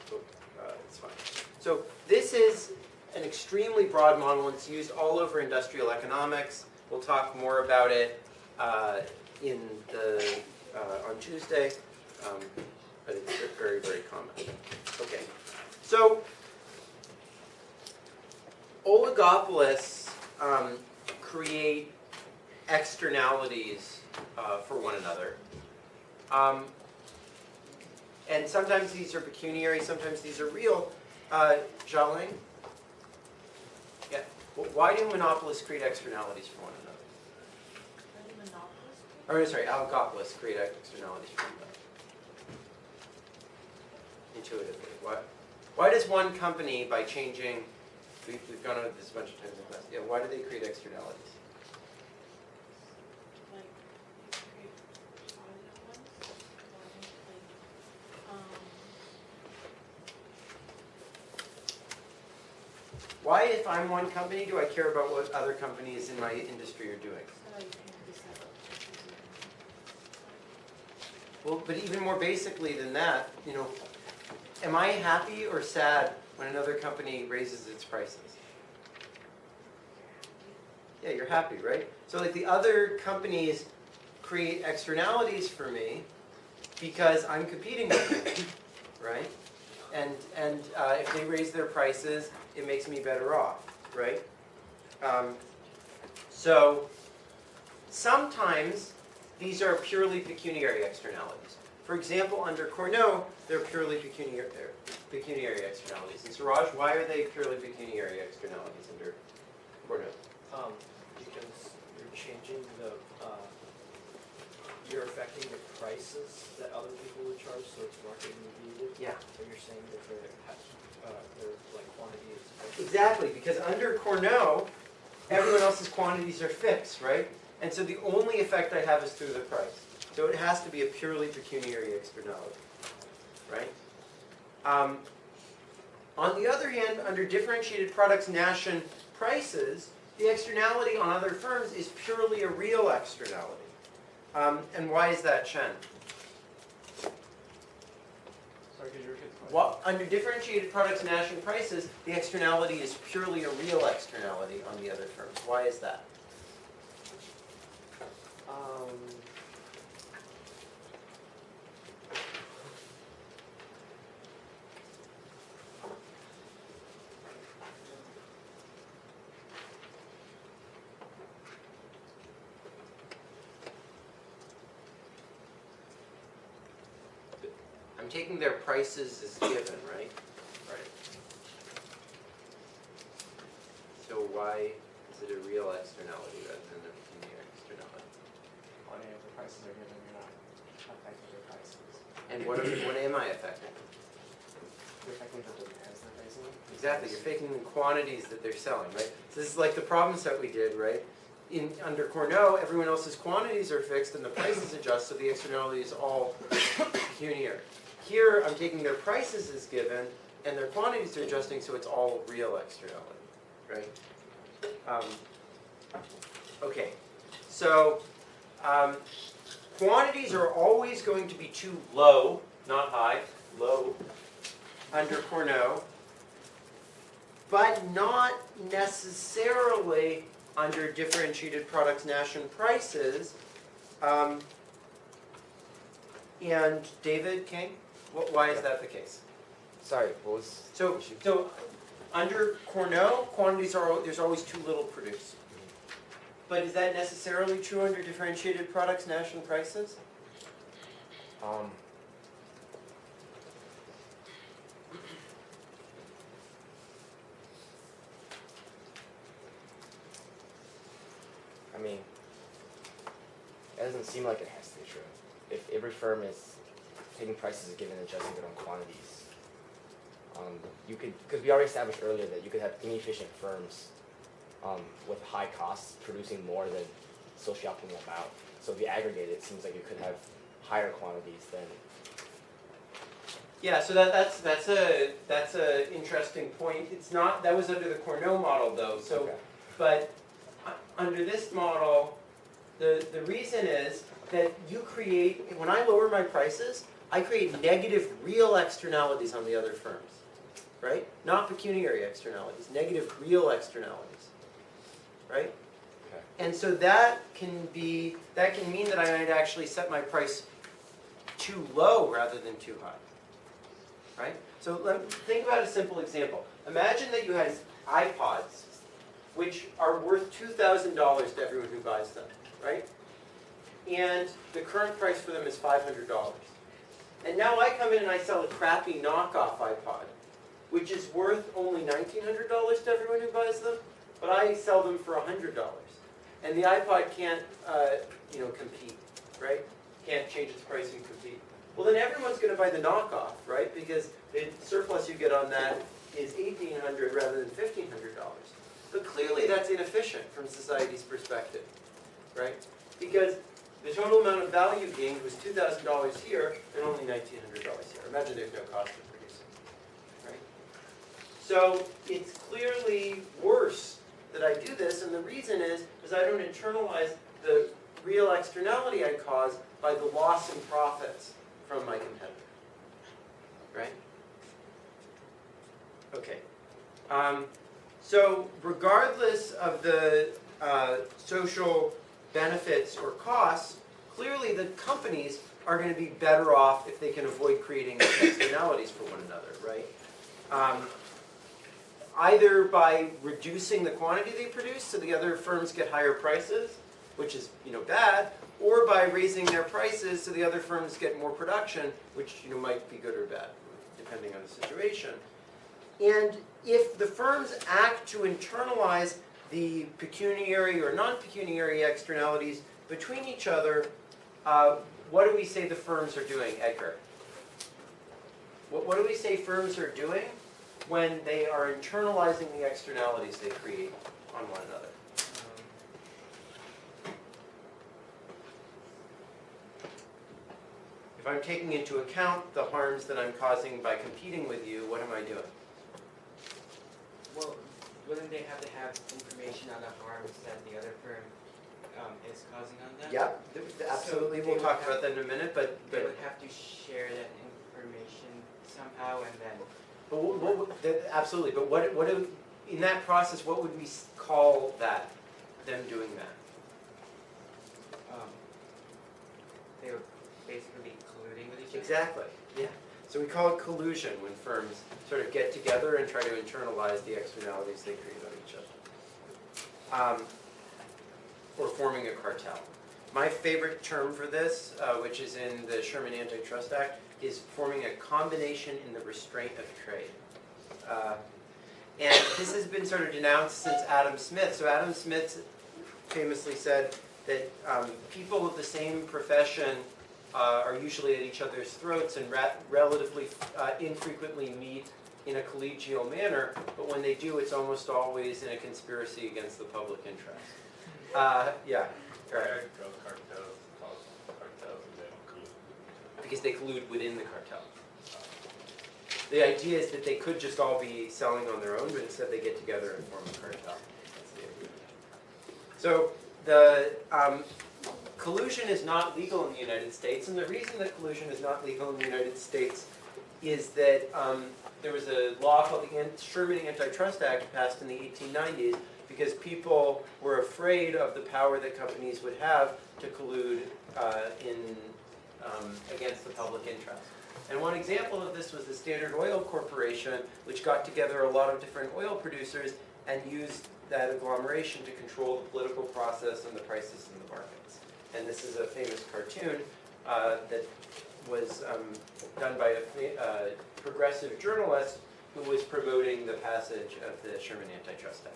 it's fine. So this is an extremely broad model, and it's used all over industrial economics. We'll talk more about it on Tuesday, but it's very, very common. Okay, so oligopolists create externalities for one another. And sometimes these are pecuniary, sometimes these are real. Xiaoling? Yeah. Well, why do monopolists create externalities for one another? Oligopolists create externalities for one another. Intuitively. Why does one company, by changing, we've gone over this a bunch of times in class, why do they create externalities? Why, if I'm one company, do I care about what other companies in my industry are doing? Well, but even more basically than that, am I happy or sad when another company raises its prices? Yeah, you're happy, right? So like the other companies create externalities for me because I'm competing with them, right? And if they raise their prices, it makes me better off, right? So sometimes these are purely pecuniary externalities. For example, under Cournot, they're purely pecuniary externalities. And Suraj, why are they purely pecuniary externalities under Cournot? Because you're changing you're affecting the prices that other people would charge, so it's market mediated. Yeah. So you're saying that their quantity is affected. Exactly, because under Cournot, everyone else's quantities are fixed, right? And so the only effect I have is through the price. So it has to be a purely pecuniary externality, right? On the other hand, under differentiated products Nash prices, the externality on other firms is purely a real externality. And why is that, Chen? Sorry, could you repeat the question? Well, under differentiated products Nash prices, the externality is purely a real externality on the other firms. Why is that? I'm taking their prices as given, right? Right. So why Is it a real externality rather than a pecuniary externality? On any of the prices are given, you're not affecting the prices. And what am I affecting? You're affecting the demands they're facing. Exactly, you're faking the quantities that they're selling, right? So this is like the problem set we did, right? Under Cournot, everyone else's quantities are fixed and the prices adjust, so the externality is all pecuniary. Here, I'm taking their prices as given, and their quantities are adjusting, so it's all real externality, right? Okay, so quantities are always going to be too low, not high, low, under Cournot, but not necessarily under differentiated products, Nash and prices. And David King, why is that the case? Sorry, what was? So under Cournot, quantities are, there's always too little produced. But is that necessarily true under differentiated products, Nash and prices? I mean, it doesn't seem like it has to be true. If every firm is taking prices as given and adjusting their own quantities, you could, because we already established earlier that you could have inefficient firms with high costs producing more than socially optimal amount. So if you aggregate it, it seems like you could have higher quantities than. Yeah, so that's a interesting point. It's not, that was under the Cournot model though. So, Okay. but under this model, the reason is that you create, when I lower my prices, I create negative real externalities on the other firms, right? Not pecuniary externalities, negative real externalities, right? Okay. And so that can mean that I might actually set my price too low rather than too high, right? So think about a simple example. Imagine that you had iPods, which are worth $2,000 to everyone who buys them, right? And the current price for them is $500. And now I come in and I sell a crappy knockoff iPod, which is worth only $1,900 to everyone who buys them, but I sell them for $100. And the iPod can't, compete, right? Can't change its price and compete. Well, then everyone's going to buy the knockoff, right? Because the surplus you get on that is $1,800 rather than $1,500. But clearly that's inefficient from society's perspective, right? Because the total amount of value gained was $2,000 here and only $1,900 here. Imagine there's no cost of producing, right? So it's clearly worse that I do this, and the reason is I don't internalize the real externality I cause by the loss in profits from my competitor, right? Okay. So regardless of the social benefits or costs, clearly the companies are going to be better off if they can avoid creating externalities for one another, right? Either by reducing the quantity they produce so the other firms get higher prices, which is bad, or by raising their prices so the other firms get more production, which might be good or bad, depending on the situation. And if the firms act to internalize the pecuniary or non-pecuniary externalities between each other, what do we say the firms are doing, Edgar? What do we say firms are doing when they are internalizing the externalities they create on one another? If I'm taking into account the harms that I'm causing by competing with you, what am I doing? Well, wouldn't they have to have information on the harms that the other firm is causing on them? Yep, absolutely. So We'll they talk would about that in a minute, but They would have to share that information somehow, and then. Absolutely. But what in that process, what would we call that? Them doing that? They would basically be colluding with each other. Exactly. Yeah. So we call it collusion when firms sort of get together and try to internalize the externalities they create on each other. Or forming a cartel. My favorite term for this, which is in the Sherman Antitrust Act, is forming a combination in the restraint of trade. And this has been sort of denounced since Adam Smith. So Adam Smith famously said that people of the same profession are usually at each other's throats and relatively infrequently meet in a collegial manner, but when they do, it's almost always in a conspiracy against the public interest. Yeah, right. Because they collude within the cartel. The idea is that they could just all be selling on their own, but instead they get together and form a cartel. That's the idea. So the collusion is not legal in the United States, and the reason that collusion is not legal in the United States is that there was a law called the Sherman Antitrust Act passed in the 1890s because people were afraid of the power that companies would have to collude against the public interest. And one example of this was the Standard Oil Corporation, which got together a lot of different oil producers and used that agglomeration to control the political process and the prices in the markets. And this is a famous cartoon that was done by a progressive journalist who was promoting the passage of the Sherman Antitrust Act.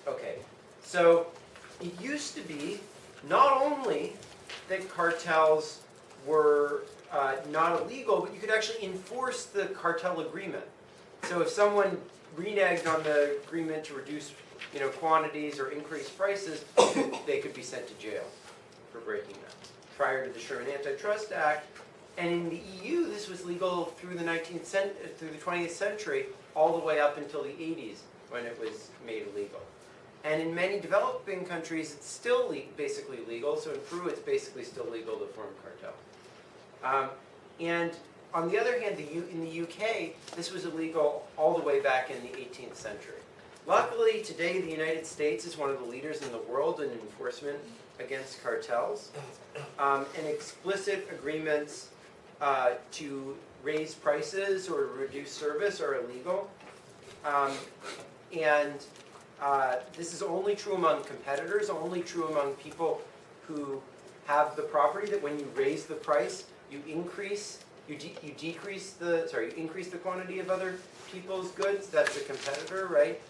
Okay, so it used to be not only that cartels were not illegal, but you could actually enforce the cartel agreement. So if someone reneged on the agreement to reduce, quantities or increase prices, they could be sent to jail for breaking that. Prior to the Sherman Antitrust Act, and in the EU, this was legal through the 20th century, all the way up until the 80s, when it was made illegal. And in many developing countries, it's still basically legal. So in Peru, it's basically still legal to form cartel. And on the other hand, in the UK, this was illegal all the way back in the 18th century. Luckily, today, the United States is one of the leaders in the world in enforcement against cartels. And explicit agreements to raise prices or reduce service are illegal. This is only true among competitors, only true among people who have the property that when you raise the price, you increase the quantity of other people's goods. That's a competitor, right?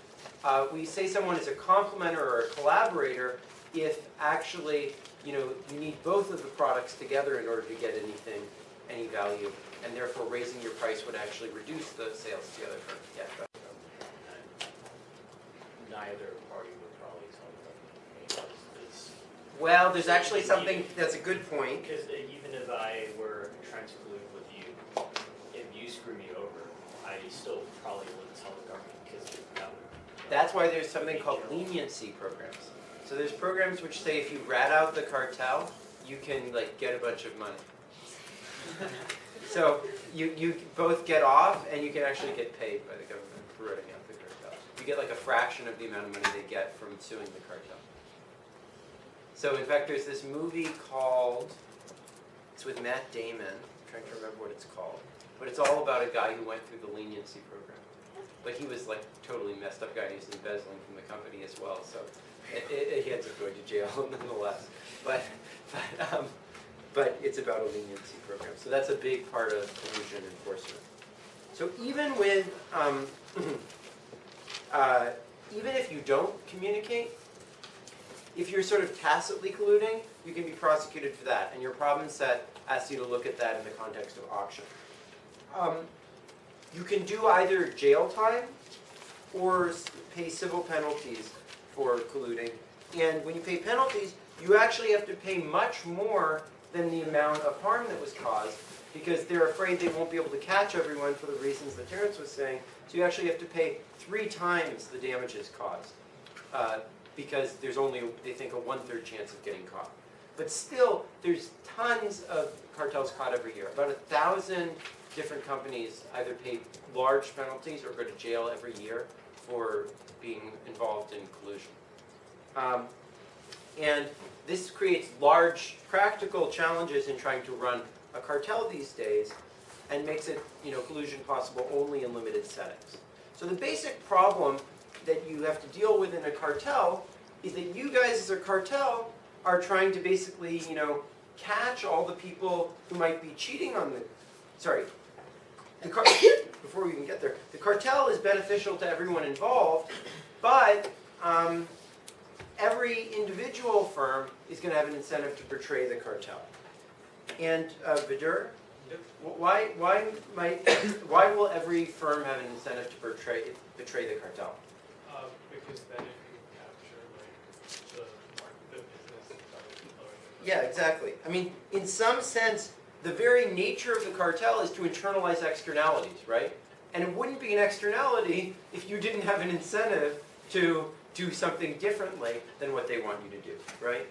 We say someone is a complementer or a collaborator if actually, you need both of the products together in order to get any value, and therefore raising your price would actually reduce the sales to the other firm. Yeah. Neither party would probably tell them. Well, there's actually something that's a good point. Because even if I were trying to collude with you, if you screw me over, I still probably wouldn't tell the government because that would. That's why there's something called leniency programs. So there's programs which say if you rat out the cartel, you can get a bunch of money. So you both get off, and you can actually get paid by the government for ratting out the cartel. You get a fraction of the amount of money they get from suing the cartel. So in fact, there's this movie it's with Matt Damon. I'm trying to remember what it's called. But it's all about a guy who went through the leniency program. But he was totally messed up guy. He was embezzling from the company as well. So he ends up going to jail nonetheless. But it's about a leniency program. So that's a big part of collusion enforcement. So even with, even if you don't communicate, if you're sort of tacitly colluding, you can be prosecuted for that. And your problem set asks you to look at that in the context of auction. You can do either jail time or pay civil penalties for colluding. And when you pay penalties, you actually have to pay much more than the amount of harm that was caused, because they're afraid they won't be able to catch everyone for the reasons that Terrence was saying. So you actually have to pay 3 times the damages caused, because there's only, they think, a 1/3 chance of getting caught. But still, there's tons of cartels caught every year. About 1,000 different companies either pay large penalties or go to jail every year for being involved in collusion. And this creates large practical challenges in trying to run a cartel these days, and makes it, collusion possible only in limited settings. So the basic problem that you have to deal with in a cartel is that you guys as a cartel are trying to basically, catch all the people who might be cheating on before we even get there, the cartel is beneficial to everyone involved, but every individual firm is going to have an incentive to betray the cartel. And Vidur, why will every firm have an incentive to betray the cartel? Because then it can capture like the business that other people are doing. Yeah, exactly. I mean, in some sense, the very nature of the cartel is to internalize externalities, right? And it wouldn't be an externality if you didn't have an incentive to do something differently than what they want you to do, right?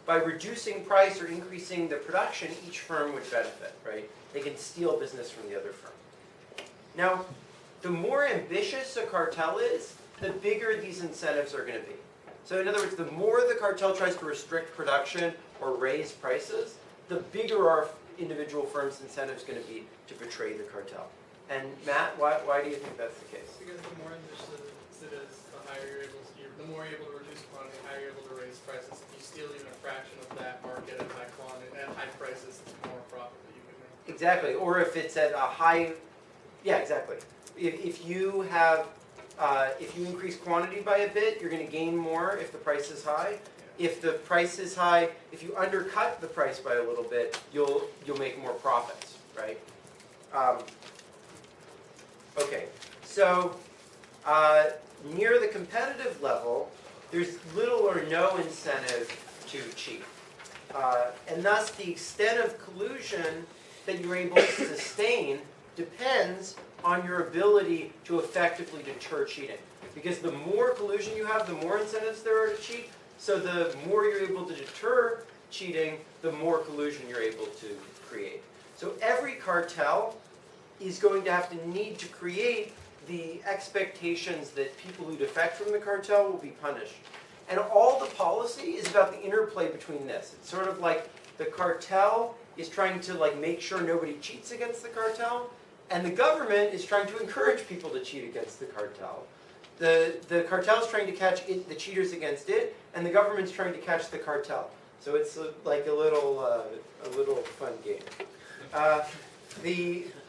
By reducing price or increasing the production, each firm would benefit, right? They can steal business from the other firm. Now, the more ambitious a cartel is, the bigger these incentives are going to be. So in other words, the more the cartel tries to restrict production or raise prices, the bigger our individual firms' incentives going to be to betray the cartel. And Matt, why do you think that's the case? Because the more ambitious it is, the higher the more you're able to reduce quantity, the higher you're able to raise prices. If you steal even a fraction of that market at high quantity, at high prices, the more profit that you can make. Exactly. Or if it's at a high, yeah, exactly. If you have, if you increase quantity by a bit, you're going to gain more if the price is high. If the price is high, if you undercut the price by a little bit, you'll make more profits, right? Okay, so near the competitive level, there's little or no incentive to cheat. And thus the extent of collusion that you're able to sustain depends on your ability to effectively deter cheating. Because the more collusion you have, the more incentives there are to cheat. So the more you're able to deter cheating, the more collusion you're able to create. So every cartel is going to have to need to create the expectations that people who defect from the cartel will be punished. And all the policy is about the interplay between this. It's sort of like the cartel is trying to make sure nobody cheats against the cartel, and the government is trying to encourage people to cheat against the cartel. The cartel is trying to catch the cheaters against it, and the government's trying to catch the cartel. So it's like a little fun game.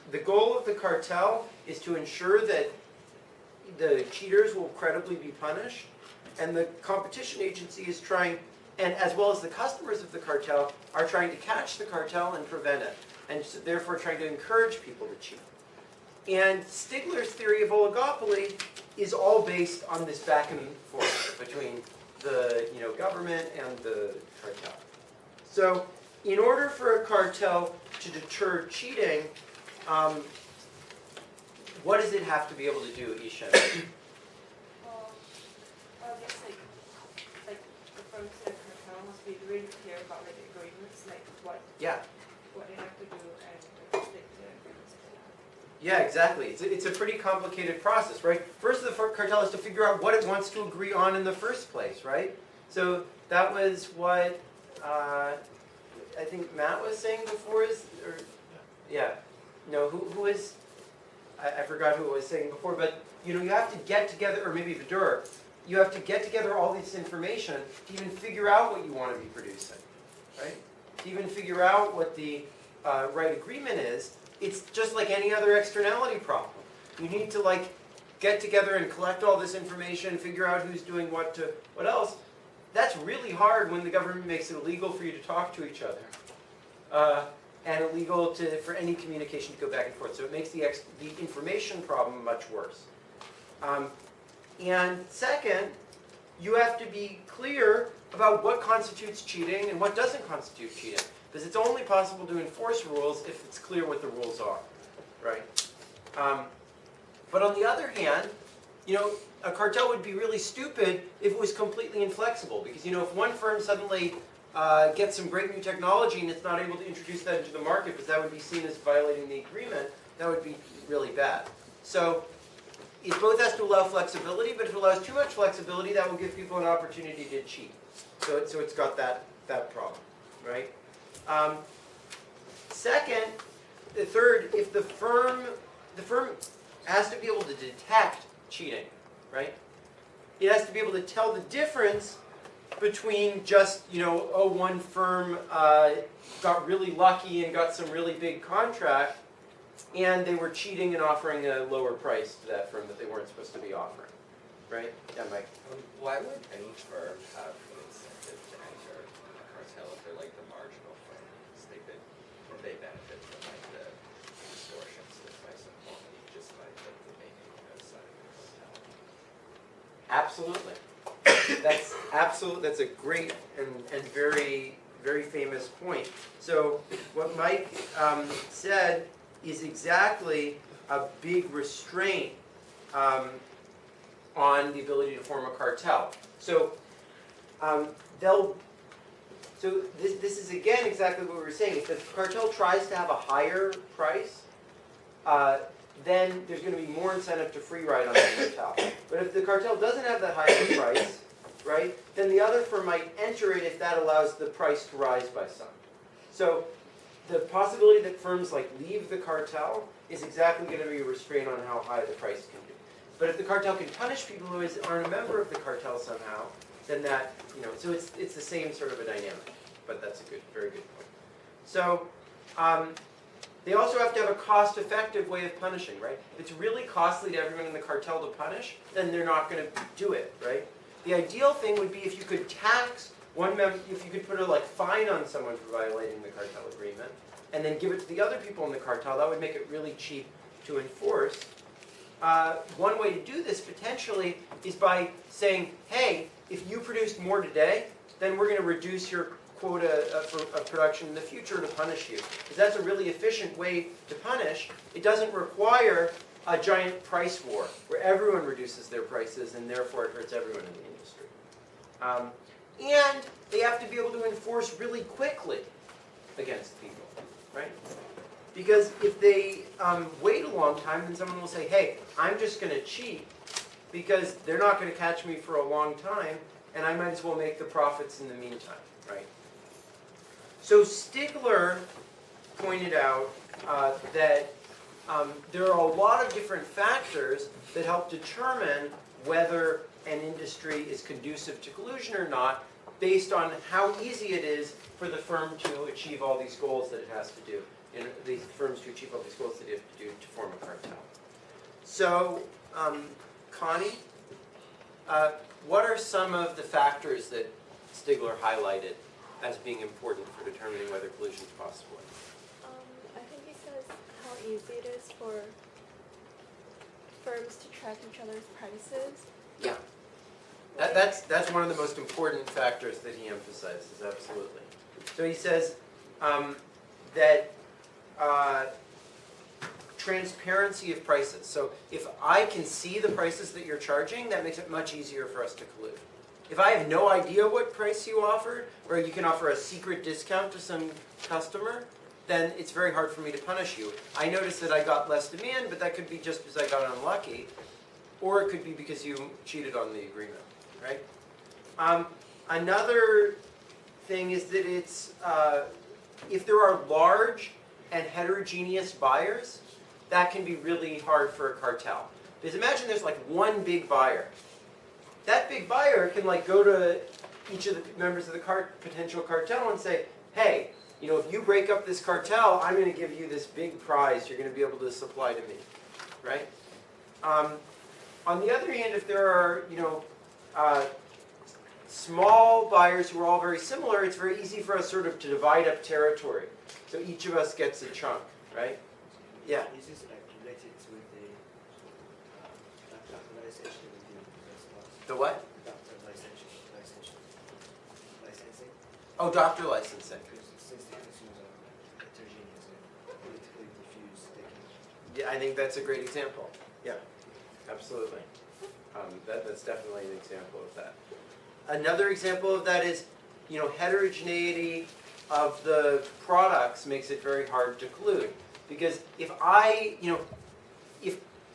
The goal of the cartel is to ensure that the cheaters will credibly be punished, and the competition agency is trying, and as well as the customers of the cartel, are trying to catch the cartel and prevent it, and so therefore trying to encourage people to cheat. And Stigler's theory of oligopoly is all based on this back and forth between the government and the cartel. So in order for a cartel to deter cheating, what does it have to be able to do, Ishan? I guess like the firms in the cartel must be really clear about the agreements, what they have to do and stick to the agreements that they have. Yeah, exactly. It's a pretty complicated process, right? First, the cartel has to figure out what it wants to agree on in the first place, right? So that was what I think Matt was saying before. Who was? I forgot who it was saying before, but you have to get together, or maybe Vidur, you have to get together all this information to even figure out what you want to be producing, right? To even figure out what the right agreement is. It's just like any other externality problem. You need to get together and collect all this information, figure out who's doing what to what else. That's really hard when the government makes it illegal for you to talk to each other. And illegal for any communication to go back and forth. So it makes the information problem much worse. And second, you have to be clear about what constitutes cheating and what doesn't constitute cheating. Because it's only possible to enforce rules if it's clear what the rules are, right? But on the other hand, a cartel would be really stupid if it was completely inflexible. Because, if one firm suddenly gets some great new technology and it's not able to introduce that into the market because that would be seen as violating the agreement, that would be really bad. So it both has to allow flexibility, but if it allows too much flexibility, that will give people an opportunity to cheat. So it's got that problem, right? Third, if the firm has to be able to detect cheating, right? It has to be able to tell the difference between just, one firm got really lucky and got some really big contract, and they were cheating and offering a lower price to that firm that they weren't supposed to be offering, right? Yeah, Mike. Why would any firm have an incentive to enter a cartel if they're like the marginal firms? They benefit from like the distortions to the price of quantity just by the making outside of the cartel. Absolutely. That's a great and very, very famous point. So what Mike said is exactly a big restraint on the ability to form a cartel. So this is again exactly what we were saying. If the cartel tries to have a higher price, then there's going to be more incentive to free ride on the cartel. But if the cartel doesn't have that higher price, right, then the other firm might enter it if that allows the price to rise by some. So the possibility that firms like leave the cartel is exactly going to be a restraint on how high the price can be. But if the cartel can punish people who aren't a member of the cartel somehow, then that, so it's the same sort of a dynamic. But that's a very good point. So they also have to have a cost-effective way of punishing, right? If it's really costly to everyone in the cartel to punish, then they're not going to do it, right? The ideal thing would be if you could tax one member, if you could put a fine on someone for violating the cartel agreement, and then give it to the other people in the cartel. That would make it really cheap to enforce. One way to do this potentially is by saying, hey, if you produced more today, then we're going to reduce your quota of production in the future to punish you. Because that's a really efficient way to punish. It doesn't require a giant price war where everyone reduces their prices and therefore it hurts everyone in the industry. And they have to be able to enforce really quickly against people, right? Because if they wait a long time, then someone will say, hey, I'm just going to cheat because they're not going to catch me for a long time, and I might as well make the profits in the meantime, right? So Stigler pointed out that there are a lot of different factors that help determine whether an industry is conducive to collusion or not, based on how easy it is for the firm to achieve all these goals that it has to do. These firms to achieve all these goals that they have to do to form a cartel. So, Connie, what are some of the factors that Stigler highlighted as being important for determining whether collusion is possible? I think he says how easy it is for firms to track each other's prices. Yeah. That's one of the most important factors that he emphasizes, absolutely. So he says that transparency of prices. So if I can see the prices that you're charging, that makes it much easier for us to collude. If I have no idea what price you offered, or you can offer a secret discount to some customer, then it's very hard for me to punish you. I noticed that I got less demand, but that could be just because I got unlucky, or it could be because you cheated on the agreement, right? Another thing is that it's, if there are large and heterogeneous buyers, that can be really hard for a cartel. Because imagine there's one big buyer. That big buyer can go to each of the members of the potential cartel and say, hey, if you break up this cartel, I'm going to give you this big prize you're going to be able to supply to me, right? On the other hand, if there are, small buyers who are all very similar, it's very easy for us sort of to divide up territory. So each of us gets a chunk, right? Yeah. This is related with the doctorization with the The what? Doctorization. Licensing. Oh, doctor licensing. Since the consumers are heterogeneous and politically diffused, they can... Yeah, I think that's a great example. Yeah, absolutely. That's definitely an example of that. Another example of that is, heterogeneity of the products makes it very hard to collude. Because if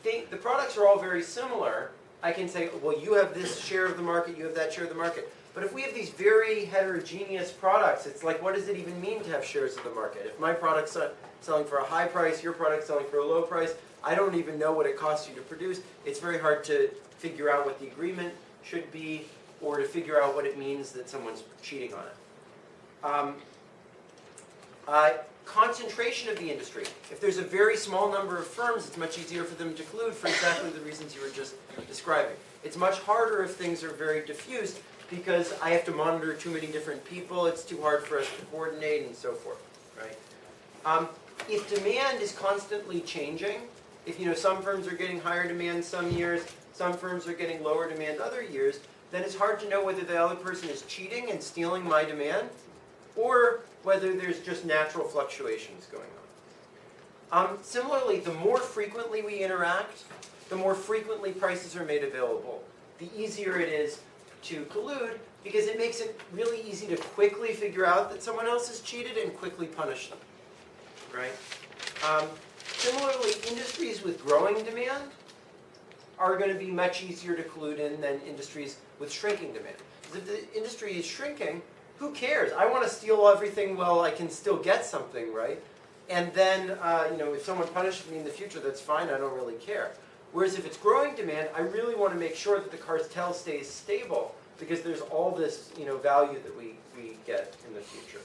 the products are all very similar, I can say, well, you have this share of the market, you have that share of the market. But if we have these very heterogeneous products, it's like, what does it even mean to have shares of the market? If my product's selling for a high price, your product's selling for a low price, I don't even know what it costs you to produce. It's very hard to figure out what the agreement should be, or to figure out what it means that someone's cheating on it. Concentration of the industry. If there's a very small number of firms, it's much easier for them to collude for exactly the reasons you were just describing. It's much harder if things are very diffuse because I have to monitor too many different people, it's too hard for us to coordinate and so forth, right? If demand is constantly changing, if some firms are getting higher demand some years, some firms are getting lower demand other years, then it's hard to know whether the other person is cheating and stealing my demand or whether there's just natural fluctuations going on. Similarly, the more frequently we interact, the more frequently prices are made available. The easier it is to collude because it makes it really easy to quickly figure out that someone else has cheated and quickly punish them, right? Similarly, industries with growing demand are going to be much easier to collude in than industries with shrinking demand. Because if the industry is shrinking, who cares? I want to steal everything while I can still get something, right? And then, if someone punishes me in the future, that's fine. I don't really care. Whereas if it's growing demand, I really want to make sure that the cartel stays stable because there's all this, value that we get in the future.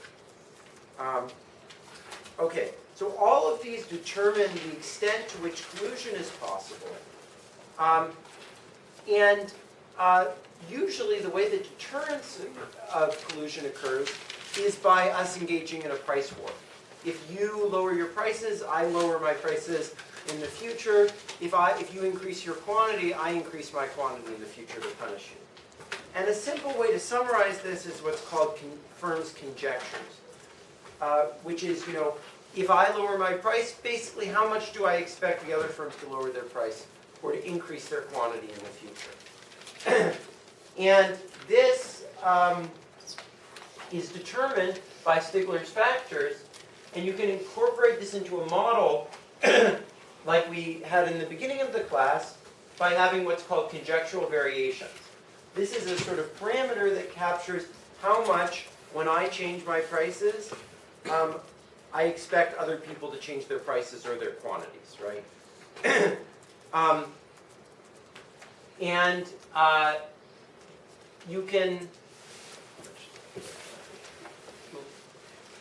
Okay, so all of these determine the extent to which collusion is possible. Usually the way the deterrence of collusion occurs is by us engaging in a price war. If you lower your prices, I lower my prices in the future. If you increase your quantity, I increase my quantity in the future to punish you. And a simple way to summarize this is what's called firms' conjectures, which is, if I lower my price, basically how much do I expect the other firms to lower their price or to increase their quantity in the future? And this is determined by Stigler's factors, and you can incorporate this into a model like we had in the beginning of the class by having what's called conjectural variations. This is a sort of parameter that captures how much, when I change my prices, I expect other people to change their prices or their quantities, right? You can,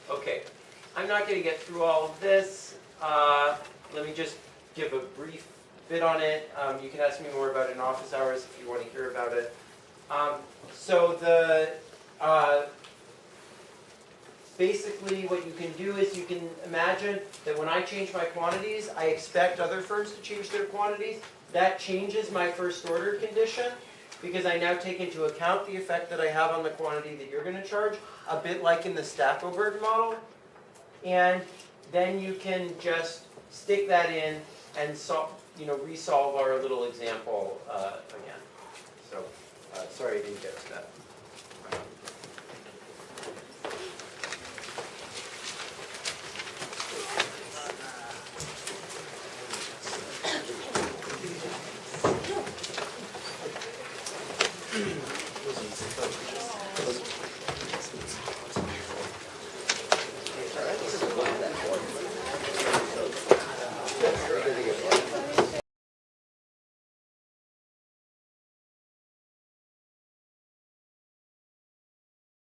okay, I'm not going to get through all of this. Let me just give a brief bit on it. You can ask me more about it in office hours if you want to hear about it. Basically what you can do is you can imagine that when I change my quantities, I expect other firms to change their quantities. That changes my first order condition because I now take into account the effect that I have on the quantity that you're going to charge, a bit like in the Stackelberg model. And then you can just stick that in and resolve our little example again. So sorry I didn't get to that.